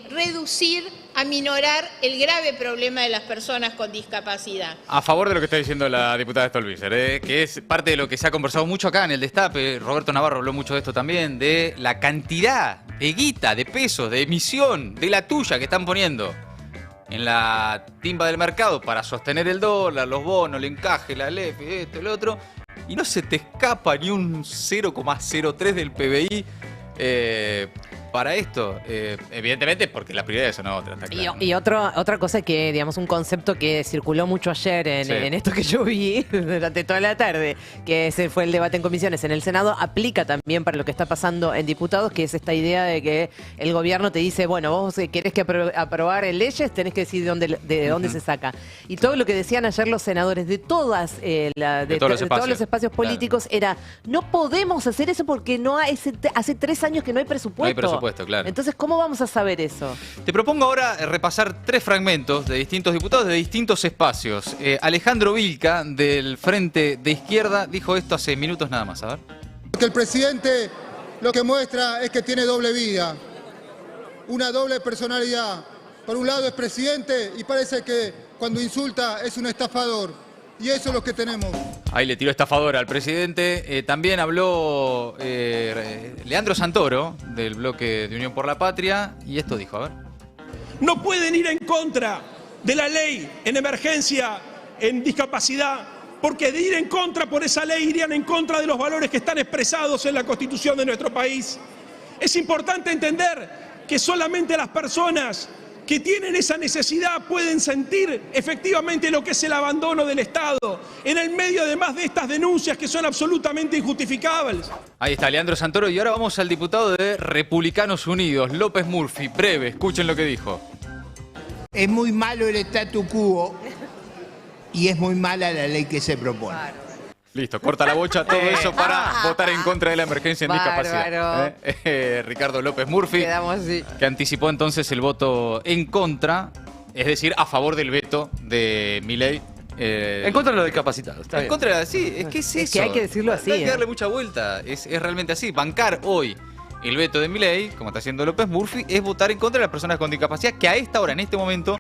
reducir, aminorar el grave problema de las personas con discapacidad. A favor de lo que está diciendo la diputada Stolbizer, que es parte de lo que se ha conversado mucho acá en el Destape. Roberto Navarro habló mucho de esto también, de la cantidad de guita, de pesos, de emisión, de la tuya que están poniendo en la timba del mercado para sostener el dólar, los bonos, el encaje, la LEF, esto, el otro, y no se te escapa ni un 0,03 del PBI para esto, evidentemente porque la prioridad son otras, está claro, ¿no? Y otra cosa que, digamos, un concepto que circuló mucho ayer en esto que yo vi durante toda la tarde, que ese fue el debate en comisiones en el Senado, aplica también para lo que está pasando en diputados, que es esta idea de que el gobierno te dice, bueno, vos querés que aprobar leyes, tenés que decir de dónde se saca. Y todo lo que decían ayer los senadores de todos los espacios políticos era, no podemos hacer eso porque no hace 3 años que no hay presupuesto. No hay presupuesto, claro. Entonces, ¿cómo vamos a saber eso? Te propongo ahora repasar 3 fragmentos de distintos diputados de distintos espacios. Alejandro Vilca, del Frente de Izquierda, dijo esto hace minutos nada más. A ver. Que el presidente lo que muestra es que tiene doble vida, una doble personalidad. Por un lado es presidente y parece que cuando insulta es un estafador. Y eso es lo que tenemos. Ahí le tiró estafador al presidente. También habló Leandro Santoro, del bloque de Unión por la Patria, y esto dijo, a ver. No pueden ir en contra de la ley en emergencia en discapacidad, porque de ir en contra por esa ley irían en contra de los valores que están expresados en la Constitución de nuestro país. Es importante entender que solamente las personas que tienen esa necesidad pueden sentir efectivamente lo que es el abandono del Estado, en el medio además de estas denuncias que son absolutamente injustificables. Ahí está Leandro Santoro y ahora vamos al diputado de Republicanos Unidos, López Murphy. Breve, escuchen lo que dijo. Es muy malo el statu quo y es muy mala la ley que se propone. Listo, corta la bocha, todo eso para votar en contra de la emergencia en discapacidad. Ricardo López Murphy, quedamos así, que anticipó entonces el voto en contra, es decir, a favor del veto de Milei. En contra de los discapacitados. Está bien. Contra, sí, es que es eso. Es que hay que decirlo así. Hay que darle mucha vuelta, es realmente así. Bancar hoy el veto de Milei, como está haciendo López Murphy, es votar en contra de las personas con discapacidad que a esta hora, en este momento,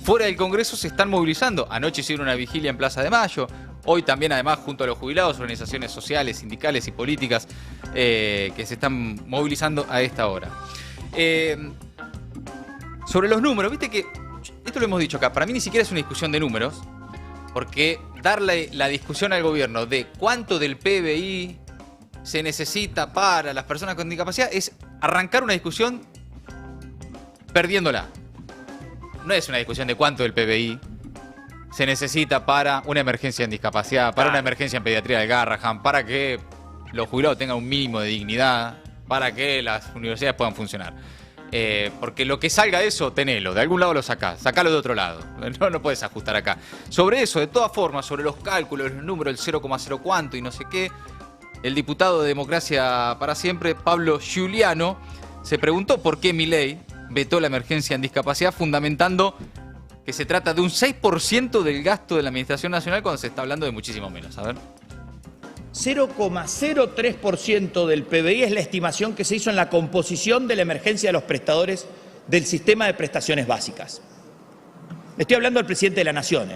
fuera del Congreso se están movilizando. Anoche hicieron una vigilia en Plaza de Mayo. Hoy también, además, junto a los jubilados, organizaciones sociales, sindicales y políticas que se están movilizando a esta hora. Sobre los números, viste que, esto lo hemos dicho acá, para mí ni siquiera es una discusión de números, porque darle la discusión al gobierno de cuánto del PBI se necesita para las personas con discapacidad es arrancar una discusión perdiéndola. No es una discusión de cuánto del PBI se necesita para una emergencia en discapacidad, para una emergencia en pediatría del Garrahan, para que los jubilados tengan un mínimo de dignidad, para que las universidades puedan funcionar. Porque lo que salga de eso, tenelo. De algún lado lo sacás, sacalo de otro lado. No puedes ajustar acá. Sobre eso, de todas formas, sobre los cálculos, los números, el 0,0 cuánto y no sé qué, el diputado de Democracia para Siempre, Pablo Giuliano, se preguntó por qué Milei vetó la emergencia en discapacidad, fundamentando que se trata de un 6% del gasto de la Administración Nacional cuando se está hablando de muchísimo menos. A ver. 0,03% del PBI es la estimación que se hizo en la composición de la emergencia de los prestadores del sistema de prestaciones básicas. Le estoy hablando al presidente de la Nación,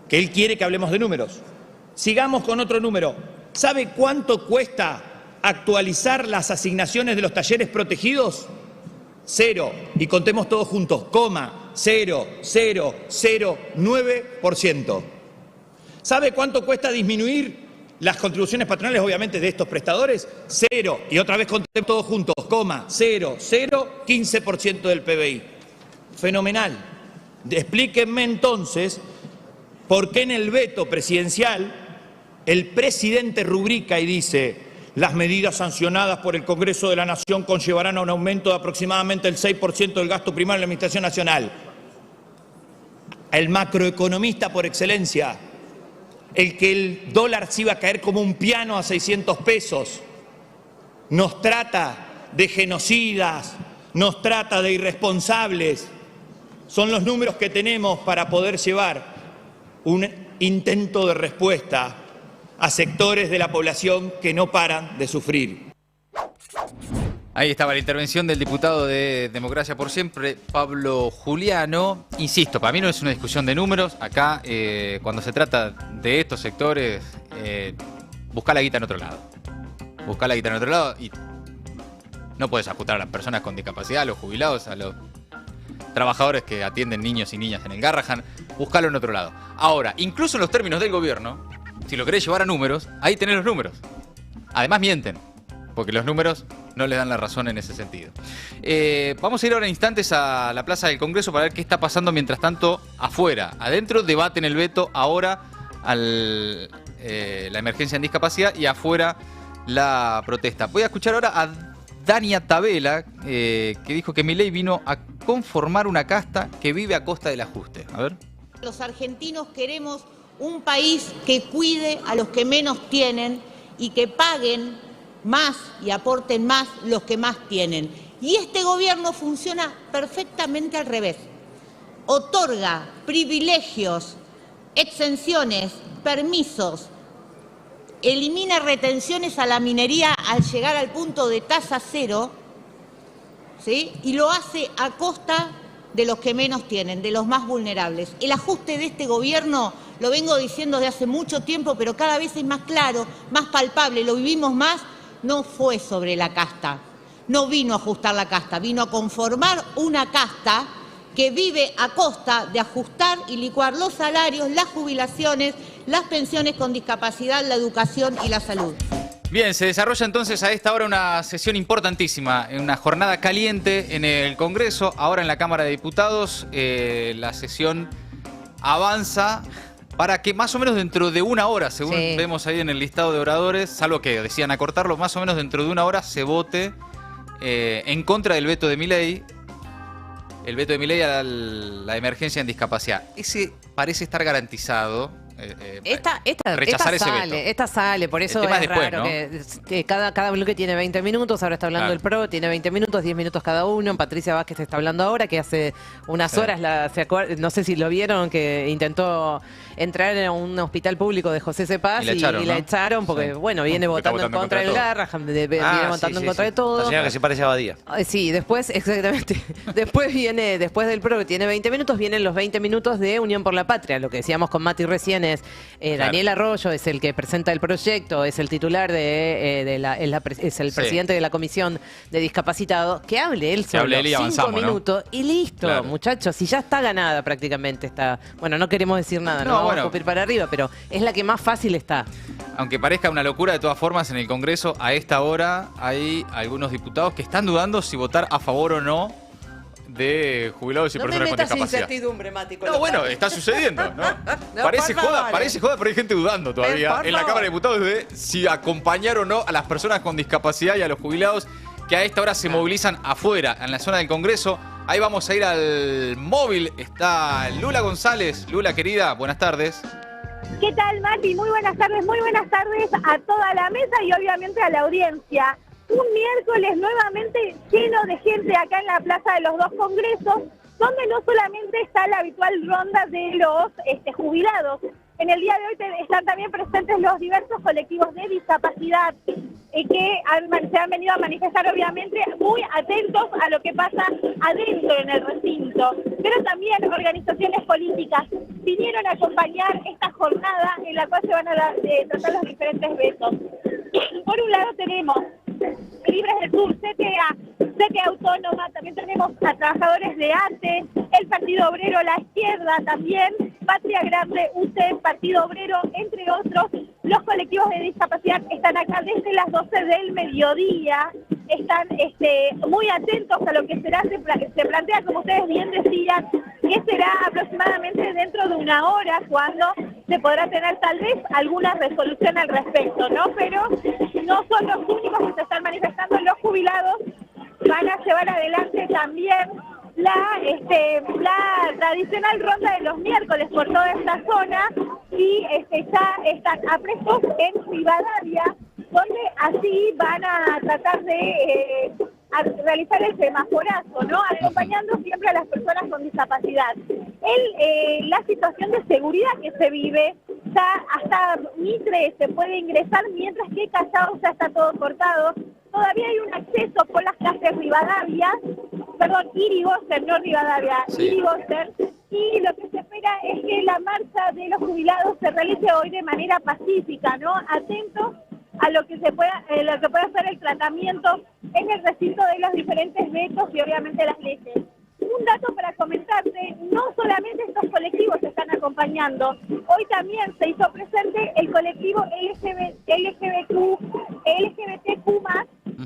que él quiere que hablemos de números. Sigamos con otro número. ¿Sabe cuánto cuesta actualizar las asignaciones de los talleres protegidos? 0, y contemos todos juntos, 0,0009%. ¿Sabe cuánto cuesta disminuir las contribuciones patronales, obviamente, de estos prestadores? 0, y otra vez contemos todos juntos, 0,0015% del PBI. Fenomenal. Explíquenme entonces por qué en el veto presidencial el presidente rubrica y dice: las medidas sancionadas por el Congreso de la Nación conllevarán a un aumento de aproximadamente el 6% del gasto primario de la Administración Nacional. El macroeconomista por excelencia, el que el dólar se iba a caer como un piano a 600 pesos, nos trata de genocidas, nos trata de irresponsables. Son los números que tenemos para poder llevar un intento de respuesta a sectores de la población que no paran de sufrir. Ahí estaba la intervención del diputado de Democracia por Siempre, Pablo Giuliano. Insisto, para mí no es una discusión de números. Acá, cuando se trata de estos sectores, buscá la guita en otro lado. Buscá la guita en otro lado y no puedes ajustar a las personas con discapacidad, a los jubilados, a los trabajadores que atienden niños y niñas en el Garrahan. Buscalo en otro lado. Ahora, incluso en los términos del gobierno, si lo querés llevar a números, ahí tenés los números. Además mienten, porque los números no les dan la razón en ese sentido. Vamos a ir ahora en instantes a la Plaza del Congreso para ver qué está pasando mientras tanto afuera. Adentro debaten el veto, ahora la emergencia en discapacidad y afuera la protesta. Voy a escuchar ahora a Dania Tabela, que dijo que Milei vino a conformar una casta que vive a costa del ajuste. A ver. Los argentinos queremos un país que cuide a los que menos tienen y que paguen más y aporten más los que más tienen. Y este gobierno funciona perfectamente al revés. Otorga privilegios, exenciones, permisos, elimina retenciones a la minería al llegar al punto de tasa cero, ¿sí? Y lo hace a costa de los que menos tienen, de los más vulnerables. El ajuste de este gobierno, lo vengo diciendo desde hace mucho tiempo, pero cada vez es más claro, más palpable, lo vivimos más, no fue sobre la casta, no vino a ajustar la casta, vino a conformar una casta que vive a costa de ajustar y licuar los salarios, las jubilaciones, las pensiones con discapacidad, la educación y la salud. Bien, se desarrolla entonces a esta hora una sesión importantísima, una jornada caliente en el Congreso. Ahora en la Cámara de Diputados la sesión avanza para que más o menos dentro de una hora, según vemos ahí en el listado de oradores, salvo que decían acortarlo, más o menos dentro de una hora se vote en contra del veto de Milei. El veto de Milei a la emergencia en discapacidad. Ese parece estar garantizado. Rechazar ese veto. Esta sale, por eso es después, raro, ¿no? que cada bloque tiene 20 minutos, ahora está hablando el PRO, tiene 20 minutos, 10 minutos cada uno. Patricia Vázquez está hablando ahora, que hace unas horas, no sé si lo vieron, que intentó entrar en un hospital público de José Cepaz y la echaron porque, bueno, viene votando en contra del Garrahan, viene votando en contra de todo. La señora que se parece a Badía. Sí, después, exactamente. Después del PRO, que tiene 20 minutos, vienen los 20 minutos de Unión por la Patria. Lo que decíamos con Mati recién es Daniel Arroyo, es el que presenta el proyecto, es el titular es el presidente de la Comisión de Discapacitados. Que hable él solo, 5 minutos, ¿no? Y listo, muchachos. Y ya está ganada prácticamente. Bueno, no queremos decir nada, no vamos a escupir para arriba, pero es la que más fácil está. Aunque parezca una locura, de todas formas, en el Congreso a esta hora hay algunos diputados que están dudando si votar a favor o no de jubilados y personas con discapacidad. Incertidumbre, Mati, no, bueno, está sucediendo, ¿no? Parece joda, pero hay gente dudando todavía en la Cámara de Diputados de si acompañar o no a las personas con discapacidad y a los jubilados que a esta hora se movilizan afuera, en la zona del Congreso. Ahí vamos a ir al móvil. Está Lula González. Lula, querida, buenas tardes. ¿Qué tal, Mati? Muy buenas tardes a toda la mesa y obviamente a la audiencia. Un miércoles nuevamente lleno de gente acá en la Plaza de los Dos Congresos, donde no solamente está la habitual ronda de los jubilados. En el día de hoy están también presentes los diversos colectivos de discapacidad que se han venido a manifestar, obviamente, muy atentos a lo que pasa adentro en el recinto. Pero también organizaciones políticas vinieron a acompañar esta jornada en la cual se van a tratar los diferentes vetos. Por un lado tenemos Libres del Sur, CTA Autónoma, también tenemos a trabajadores de ATE, el Partido Obrero, la Izquierda también, Patria Grande, UTE, Partido Obrero, entre otros. Los colectivos de discapacidad están acá desde las 12 del mediodía, están muy atentos a lo que será, se plantea, como ustedes bien decían, que será aproximadamente dentro de una hora cuando se podrá tener tal vez alguna resolución al respecto, ¿no? Pero no son los únicos que se están manifestando. Los jubilados van a llevar adelante también la tradicional ronda de los miércoles por toda esta zona y ya están aprestos en Rivadavia, donde así van a tratar de realizar el semaforazo, ¿no? Acompañando siempre a las personas con discapacidad. La situación de seguridad que se vive, ya hasta Mitre se puede ingresar, mientras que Callao ya está todo cortado. Todavía hay un acceso por las calles Irigoyen, no Rivadavia, Irigoyen. Y lo que se espera es que la marcha de los jubilados se realice hoy de manera pacífica, ¿no? Atentos a lo que pueda ser el tratamiento en el recinto de los diferentes vetos y obviamente las leyes. Un dato para comentarte, no solamente estos colectivos se están acompañando, hoy también se hizo presente el colectivo LGBTQ+,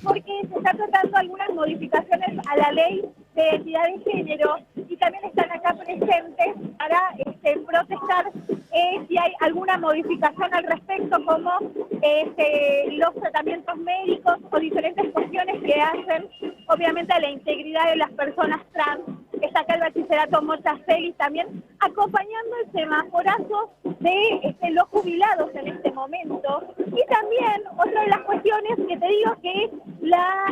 porque se están tratando algunas modificaciones a la ley de identidad de género y también están acá presentes para protestar si hay alguna modificación al respecto, como los tratamientos médicos o diferentes cuestiones que hacen obviamente a la integridad de las personas trans. Está acá el bachillerato Mocha Celis también acompañando el semaforazo de los jubilados en este momento. Y también otra de las cuestiones que te digo que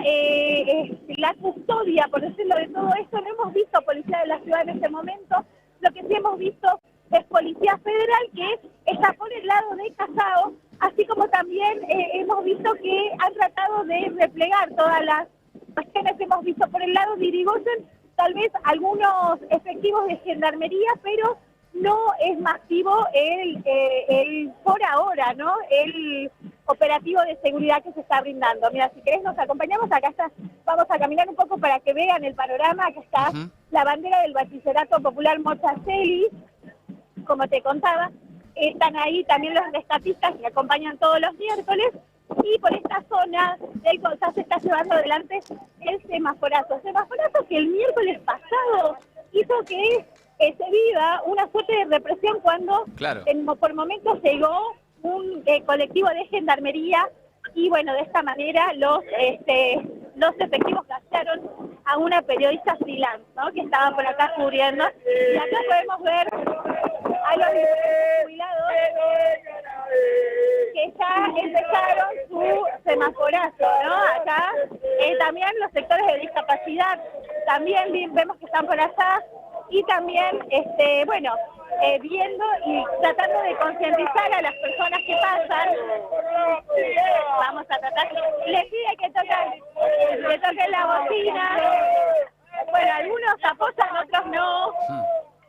es la custodia, por decirlo, de todo esto. No hemos visto policía de la ciudad en este momento, lo que sí hemos visto es Policía Federal, que está por el lado de Callao, así como también hemos visto que han tratado de replegar todas las cuestiones. Hemos visto por el lado de Irigoyen tal vez algunos efectivos de gendarmería, pero no es masivo el por ahora, ¿no? operativo de seguridad que se está brindando. Mira, si querés nos acompañamos, acá está, vamos a caminar un poco para que vean el panorama. Acá está la bandera del Bachillerato Popular Mocha Celis, como te contaba. Están ahí también los rescatistas que acompañan todos los miércoles. Y por esta zona del ya se está llevando adelante el semaforazo. Semaforazo que el miércoles pasado hizo que se viva una suerte de represión cuando por momentos llegó un colectivo de gendarmería y bueno, de esta manera los efectivos gastaron a una periodista freelance, ¿no?, que estaba por acá cubriendo. Y acá podemos ver a los jubilados que ya empezaron su semaforazo, ¿no? Acá también los sectores de discapacidad también vemos que están por allá y también, viendo y tratando de concientizar a las personas que pasan. Vamos a tratar, les pide que toquen la bocina. Bueno, algunos apoyan, otros no.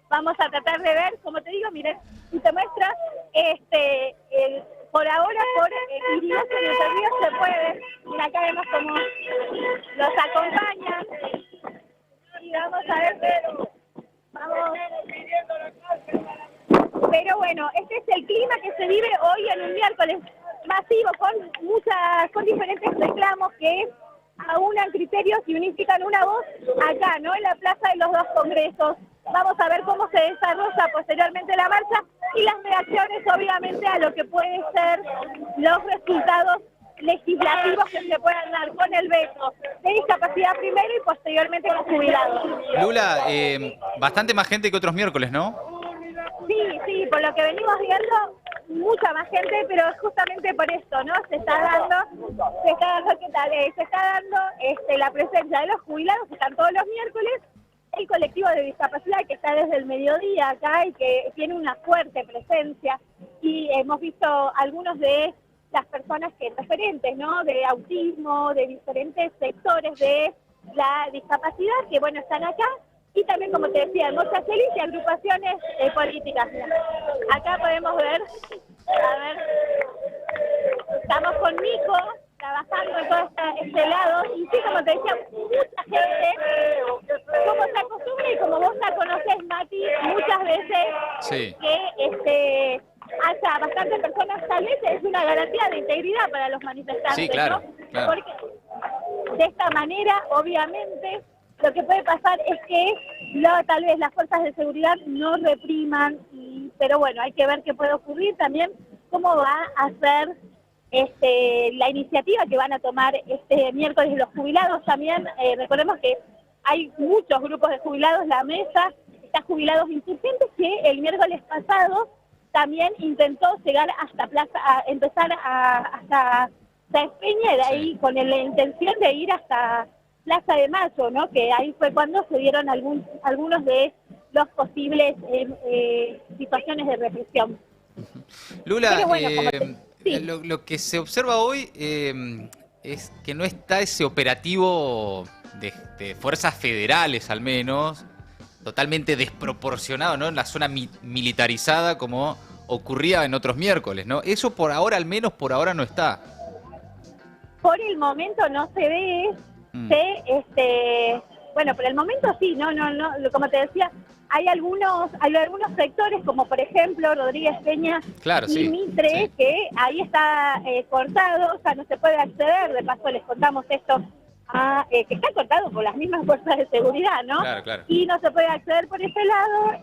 Vamos a tratar de ver, como te digo, miren, y te muestra, por ahora, por Irigoyen y Entre Ríos se puede. Mira, acá vemos cómo los acompañan. Y vamos a ver, vamos. Pero bueno, este es el clima que se vive hoy en un miércoles masivo, con diferentes reclamos que aunan criterios y unifican una voz acá, ¿no?, en la Plaza de los Dos Congresos. Vamos a ver cómo se desarrolla posteriormente la marcha y las reacciones, obviamente, a lo que pueden ser los resultados legislativos que se puedan dar con el veto de discapacidad primero y posteriormente con jubilados. Lula, bastante más gente que otros miércoles, ¿no? Sí, por lo que venimos viendo, mucha más gente, pero justamente por esto, ¿no? Se está dando la presencia de los jubilados, que están todos los miércoles, el colectivo de discapacidad que está desde el mediodía acá y que tiene una fuerte presencia, y hemos visto algunos de las personas referentes, ¿no?, de autismo, de diferentes sectores de la discapacidad, que bueno, están acá. Y también, como te decía, Mocha Celis y agrupaciones políticas. Acá podemos ver, estamos con Nico, trabajando en todo este lado, y sí, como te decía, mucha gente, como se acostumbra y como vos la conocés, Mati, muchas veces que haya bastantes personas, tal vez es una garantía de integridad para los manifestantes, ¿no? Porque de esta manera, obviamente, lo que puede pasar es que tal vez las fuerzas de seguridad no repriman, pero bueno, hay que ver qué puede ocurrir también, cómo va a ser la iniciativa que van a tomar este miércoles los jubilados. También recordemos que hay muchos grupos de jubilados, la mesa está Jubilados Insurgentes, que el miércoles pasado también intentó llegar hasta hasta Sáenz Peña, y de ahí con la intención de ir hasta Plaza de Mayo, ¿no?, que ahí fue cuando se dieron algunos de los posibles situaciones de represión. Lula, bueno, lo que se observa hoy es que no está ese operativo de fuerzas federales, al menos, totalmente desproporcionado, ¿no?, en la zona militarizada como ocurría en otros miércoles, ¿no? Eso por ahora, al menos por ahora, no está. Por el momento no se ve. Bueno, por el momento sí, no, como te decía, hay algunos sectores, como por ejemplo Rodríguez Peña y Mitre, que ahí está cortado, o sea, no se puede acceder. De paso les contamos esto, que está cortado por las mismas fuerzas de seguridad, ¿no? Claro. Y no se puede acceder por ese lado,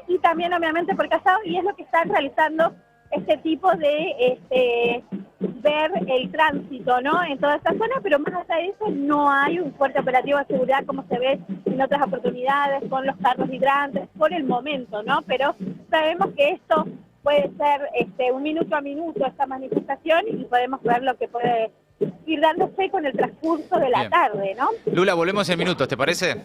y también obviamente por Callao, y es lo que están realizando este tipo de ver el tránsito, ¿no?, en toda esta zona, pero más allá de eso no hay un fuerte operativo de seguridad como se ve en otras oportunidades con los carros hidrantes por el momento, ¿no? Pero sabemos que esto puede ser un minuto a minuto esta manifestación, y podemos ver lo que puede ir dándose con el transcurso de la tarde, ¿no? Lula, volvemos en minutos, ¿te parece?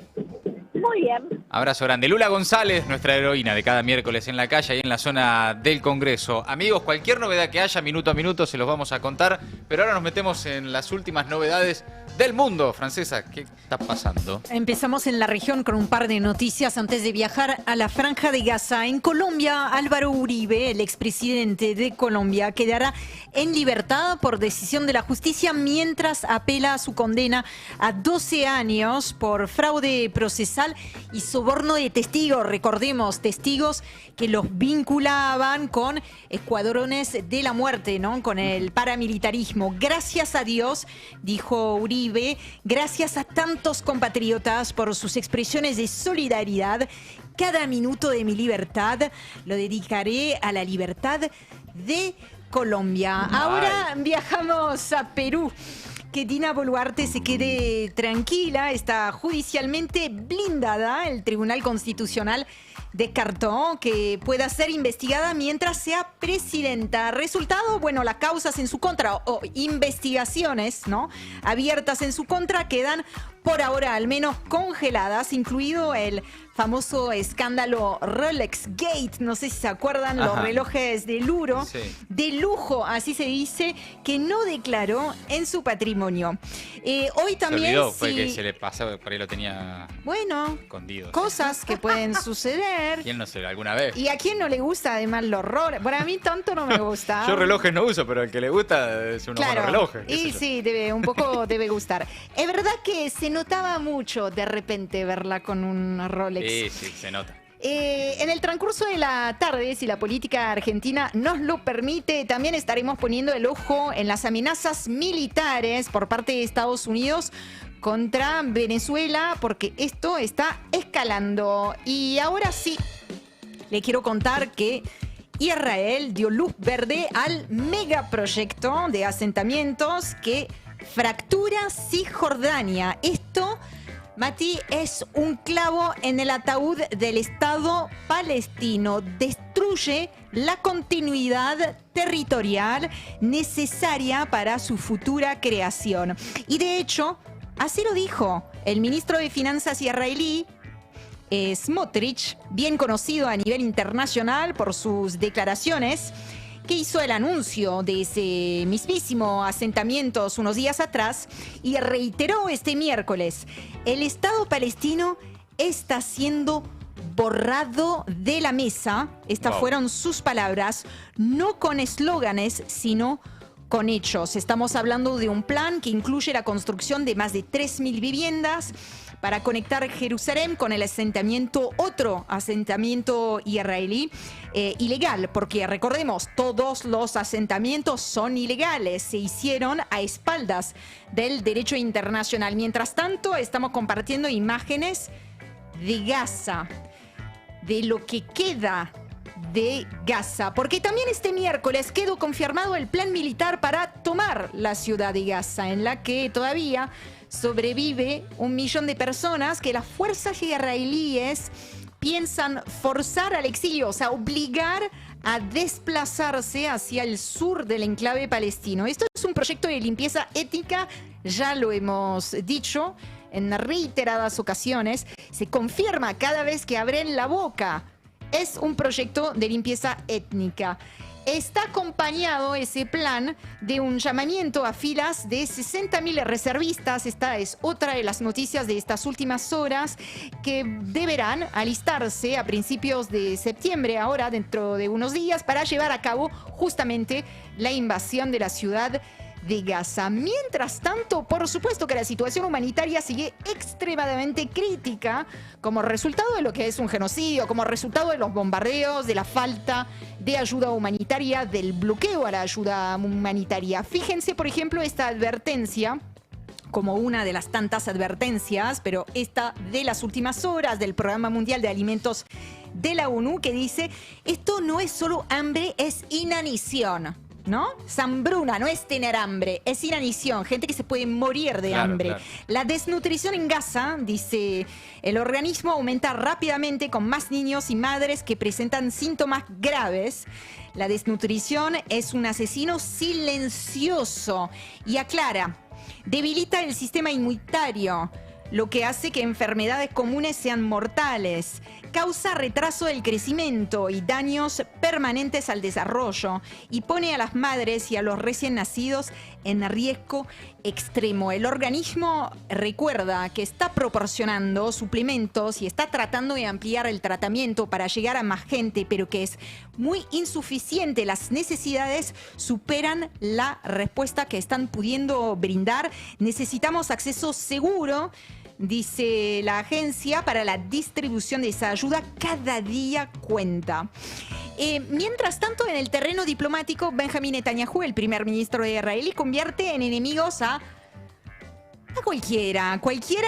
Muy bien. Abrazo grande. Lula González, nuestra heroína de cada miércoles en la calle y en la zona del Congreso. Amigos, cualquier novedad que haya, minuto a minuto, se los vamos a contar. Pero ahora nos metemos en las últimas novedades del mundo. Francesa, ¿qué está pasando? Empezamos en la región con un par de noticias antes de viajar a la Franja de Gaza. En Colombia, Álvaro Uribe, el expresidente de Colombia, quedará en libertad por decisión de la justicia mientras apela a su condena a 12 años por fraude procesal y soborno de testigos. Recordemos, testigos que los vinculaban con escuadrones de la muerte, ¿no? Con el paramilitarismo. Gracias a Dios, dijo Uribe, gracias a tantos compatriotas por sus expresiones de solidaridad. Cada minuto de mi libertad lo dedicaré a la libertad de Colombia. Ahora viajamos a Perú. Que Dina Boluarte se quede tranquila, está judicialmente blindada. El Tribunal Constitucional descartó que pueda ser investigada mientras sea presidenta. Resultado, bueno, las causas en su contra o investigaciones, ¿no?, abiertas en su contra quedan por ahora al menos congeladas, incluido el famoso escándalo Rolex Gate. No sé si se acuerdan, los relojes de lujo, así se dice, que no declaró en su patrimonio. Hoy también... Se olvidó, fue que se le pasó, por ahí lo tenía escondido. Cosas que pueden suceder. ¿Quién no se alguna vez? ¿Y a quién no le gusta además los Rolex? Bueno, a mí tanto no me gusta. Yo relojes no uso, pero el que le gusta es unos buenos relojes. Y sí, un poco debe gustar. Es verdad que se notaba mucho de repente verla con un Rolex. Sí, se nota. En el transcurso de la tarde, si la política argentina nos lo permite, también estaremos poniendo el ojo en las amenazas militares por parte de Estados Unidos contra Venezuela, porque esto está escalando. Y ahora sí, le quiero contar que Israel dio luz verde al megaproyecto de asentamientos que fractura Cisjordania. Esto, Mati, es un clavo en el ataúd del Estado palestino. Destruye la continuidad territorial necesaria para su futura creación. Y de hecho, así lo dijo el ministro de Finanzas israelí, Smotrich, bien conocido a nivel internacional por sus declaraciones, que hizo el anuncio de ese mismísimo asentamiento unos días atrás y reiteró este miércoles: el Estado palestino está siendo borrado de la mesa. Estas fueron sus palabras, no con eslóganes, sino con hechos. Estamos hablando de un plan que incluye la construcción de más de 3.000 viviendas para conectar Jerusalén con el asentamiento, otro asentamiento israelí ilegal, porque recordemos, todos los asentamientos son ilegales, se hicieron a espaldas del derecho internacional. Mientras tanto, estamos compartiendo imágenes de Gaza, de lo que queda de Gaza, porque también este miércoles quedó confirmado el plan militar para tomar la ciudad de Gaza, en la que todavía sobrevive 1 millón de personas que las fuerzas israelíes piensan forzar al exilio, o sea, obligar a desplazarse hacia el sur del enclave palestino. Esto es un proyecto de limpieza étnica, ya lo hemos dicho en reiteradas ocasiones, se confirma cada vez que abren la boca. Es un proyecto de limpieza étnica. Está acompañado ese plan de un llamamiento a filas de 60.000 reservistas. Esta es otra de las noticias de estas últimas horas, que deberán alistarse a principios de septiembre, ahora dentro de unos días, para llevar a cabo justamente la invasión de la ciudad de Gaza. Mientras tanto, por supuesto que la situación humanitaria sigue extremadamente crítica como resultado de lo que es un genocidio, como resultado de los bombardeos, de la falta de ayuda humanitaria, del bloqueo a la ayuda humanitaria. Fíjense, por ejemplo, esta advertencia, como una de las tantas advertencias, pero esta de las últimas horas del Programa Mundial de Alimentos de la ONU, que dice: esto no es solo hambre, es inanición. ¿No? Sambruna no es tener hambre, es inanición, gente que se puede morir de hambre. Claro. La desnutrición en Gaza, dice el organismo, aumenta rápidamente con más niños y madres que presentan síntomas graves. La desnutrición es un asesino silencioso y aclara, debilita el sistema inmunitario, lo que hace que enfermedades comunes sean mortales, causa retraso del crecimiento y daños permanentes al desarrollo, y pone a las madres y a los recién nacidos en riesgo extremo. El organismo recuerda que está proporcionando suplementos y está tratando de ampliar el tratamiento para llegar a más gente, pero que es muy insuficiente. Las necesidades superan la respuesta que están pudiendo brindar. Necesitamos acceso seguro, dice la agencia, para la distribución de esa ayuda. Cada día cuenta. Mientras tanto, en el terreno diplomático, Benjamin Netanyahu, el primer ministro de Israel, convierte en enemigos a cualquiera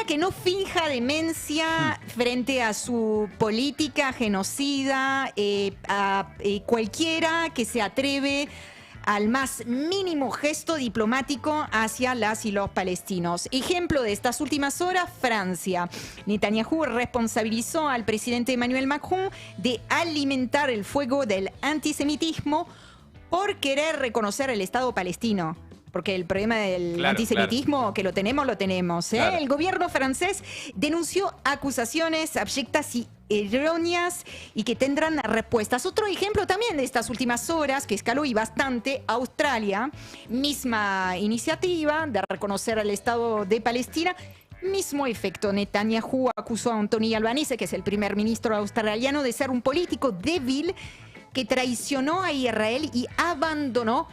que no finja demencia frente a su política genocida, a cualquiera que se atreve al más mínimo gesto diplomático hacia las y los palestinos. Ejemplo de estas últimas horas, Francia. Netanyahu responsabilizó al presidente Emmanuel Macron de alimentar el fuego del antisemitismo por querer reconocer el Estado palestino. Porque el problema del antisemitismo, que lo tenemos. Claro. El gobierno francés denunció acusaciones abyectas y erróneas y que tendrán respuestas. Otro ejemplo también de estas últimas horas, que escaló y bastante, Australia, misma iniciativa de reconocer al Estado de Palestina. Mismo efecto. Netanyahu acusó a Anthony Albanese, que es el primer ministro australiano, de ser un político débil que traicionó a Israel y abandonó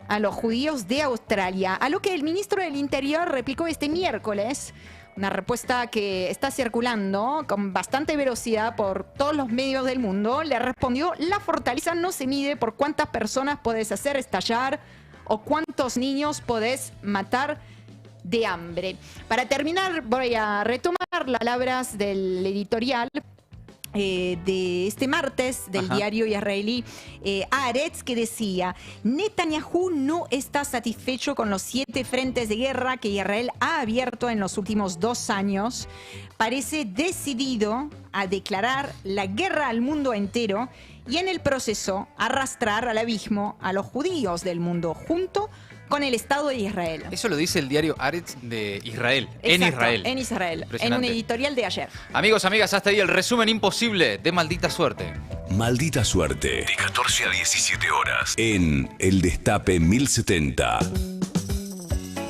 a los judíos de Australia, a lo que el ministro del Interior replicó este miércoles, una respuesta que está circulando con bastante velocidad por todos los medios del mundo. Le respondió: la fortaleza no se mide por cuántas personas podés hacer estallar o cuántos niños podés matar de hambre. Para terminar, voy a retomar las palabras del editorial de este martes del diario israelí Haaretz, que decía: Netanyahu no está satisfecho con los 7 frentes de guerra que Israel ha abierto en los últimos 2 años. Parece decidido a declarar la guerra al mundo entero y en el proceso arrastrar al abismo a los judíos del mundo junto con el Estado de Israel. Eso lo dice el diario Haaretz de Israel. Exacto, en Israel, en un editorial de ayer. Amigos, amigas, hasta ahí el resumen imposible de Maldita Suerte. Maldita Suerte, de 14 a 17 horas, en El Destape 1070.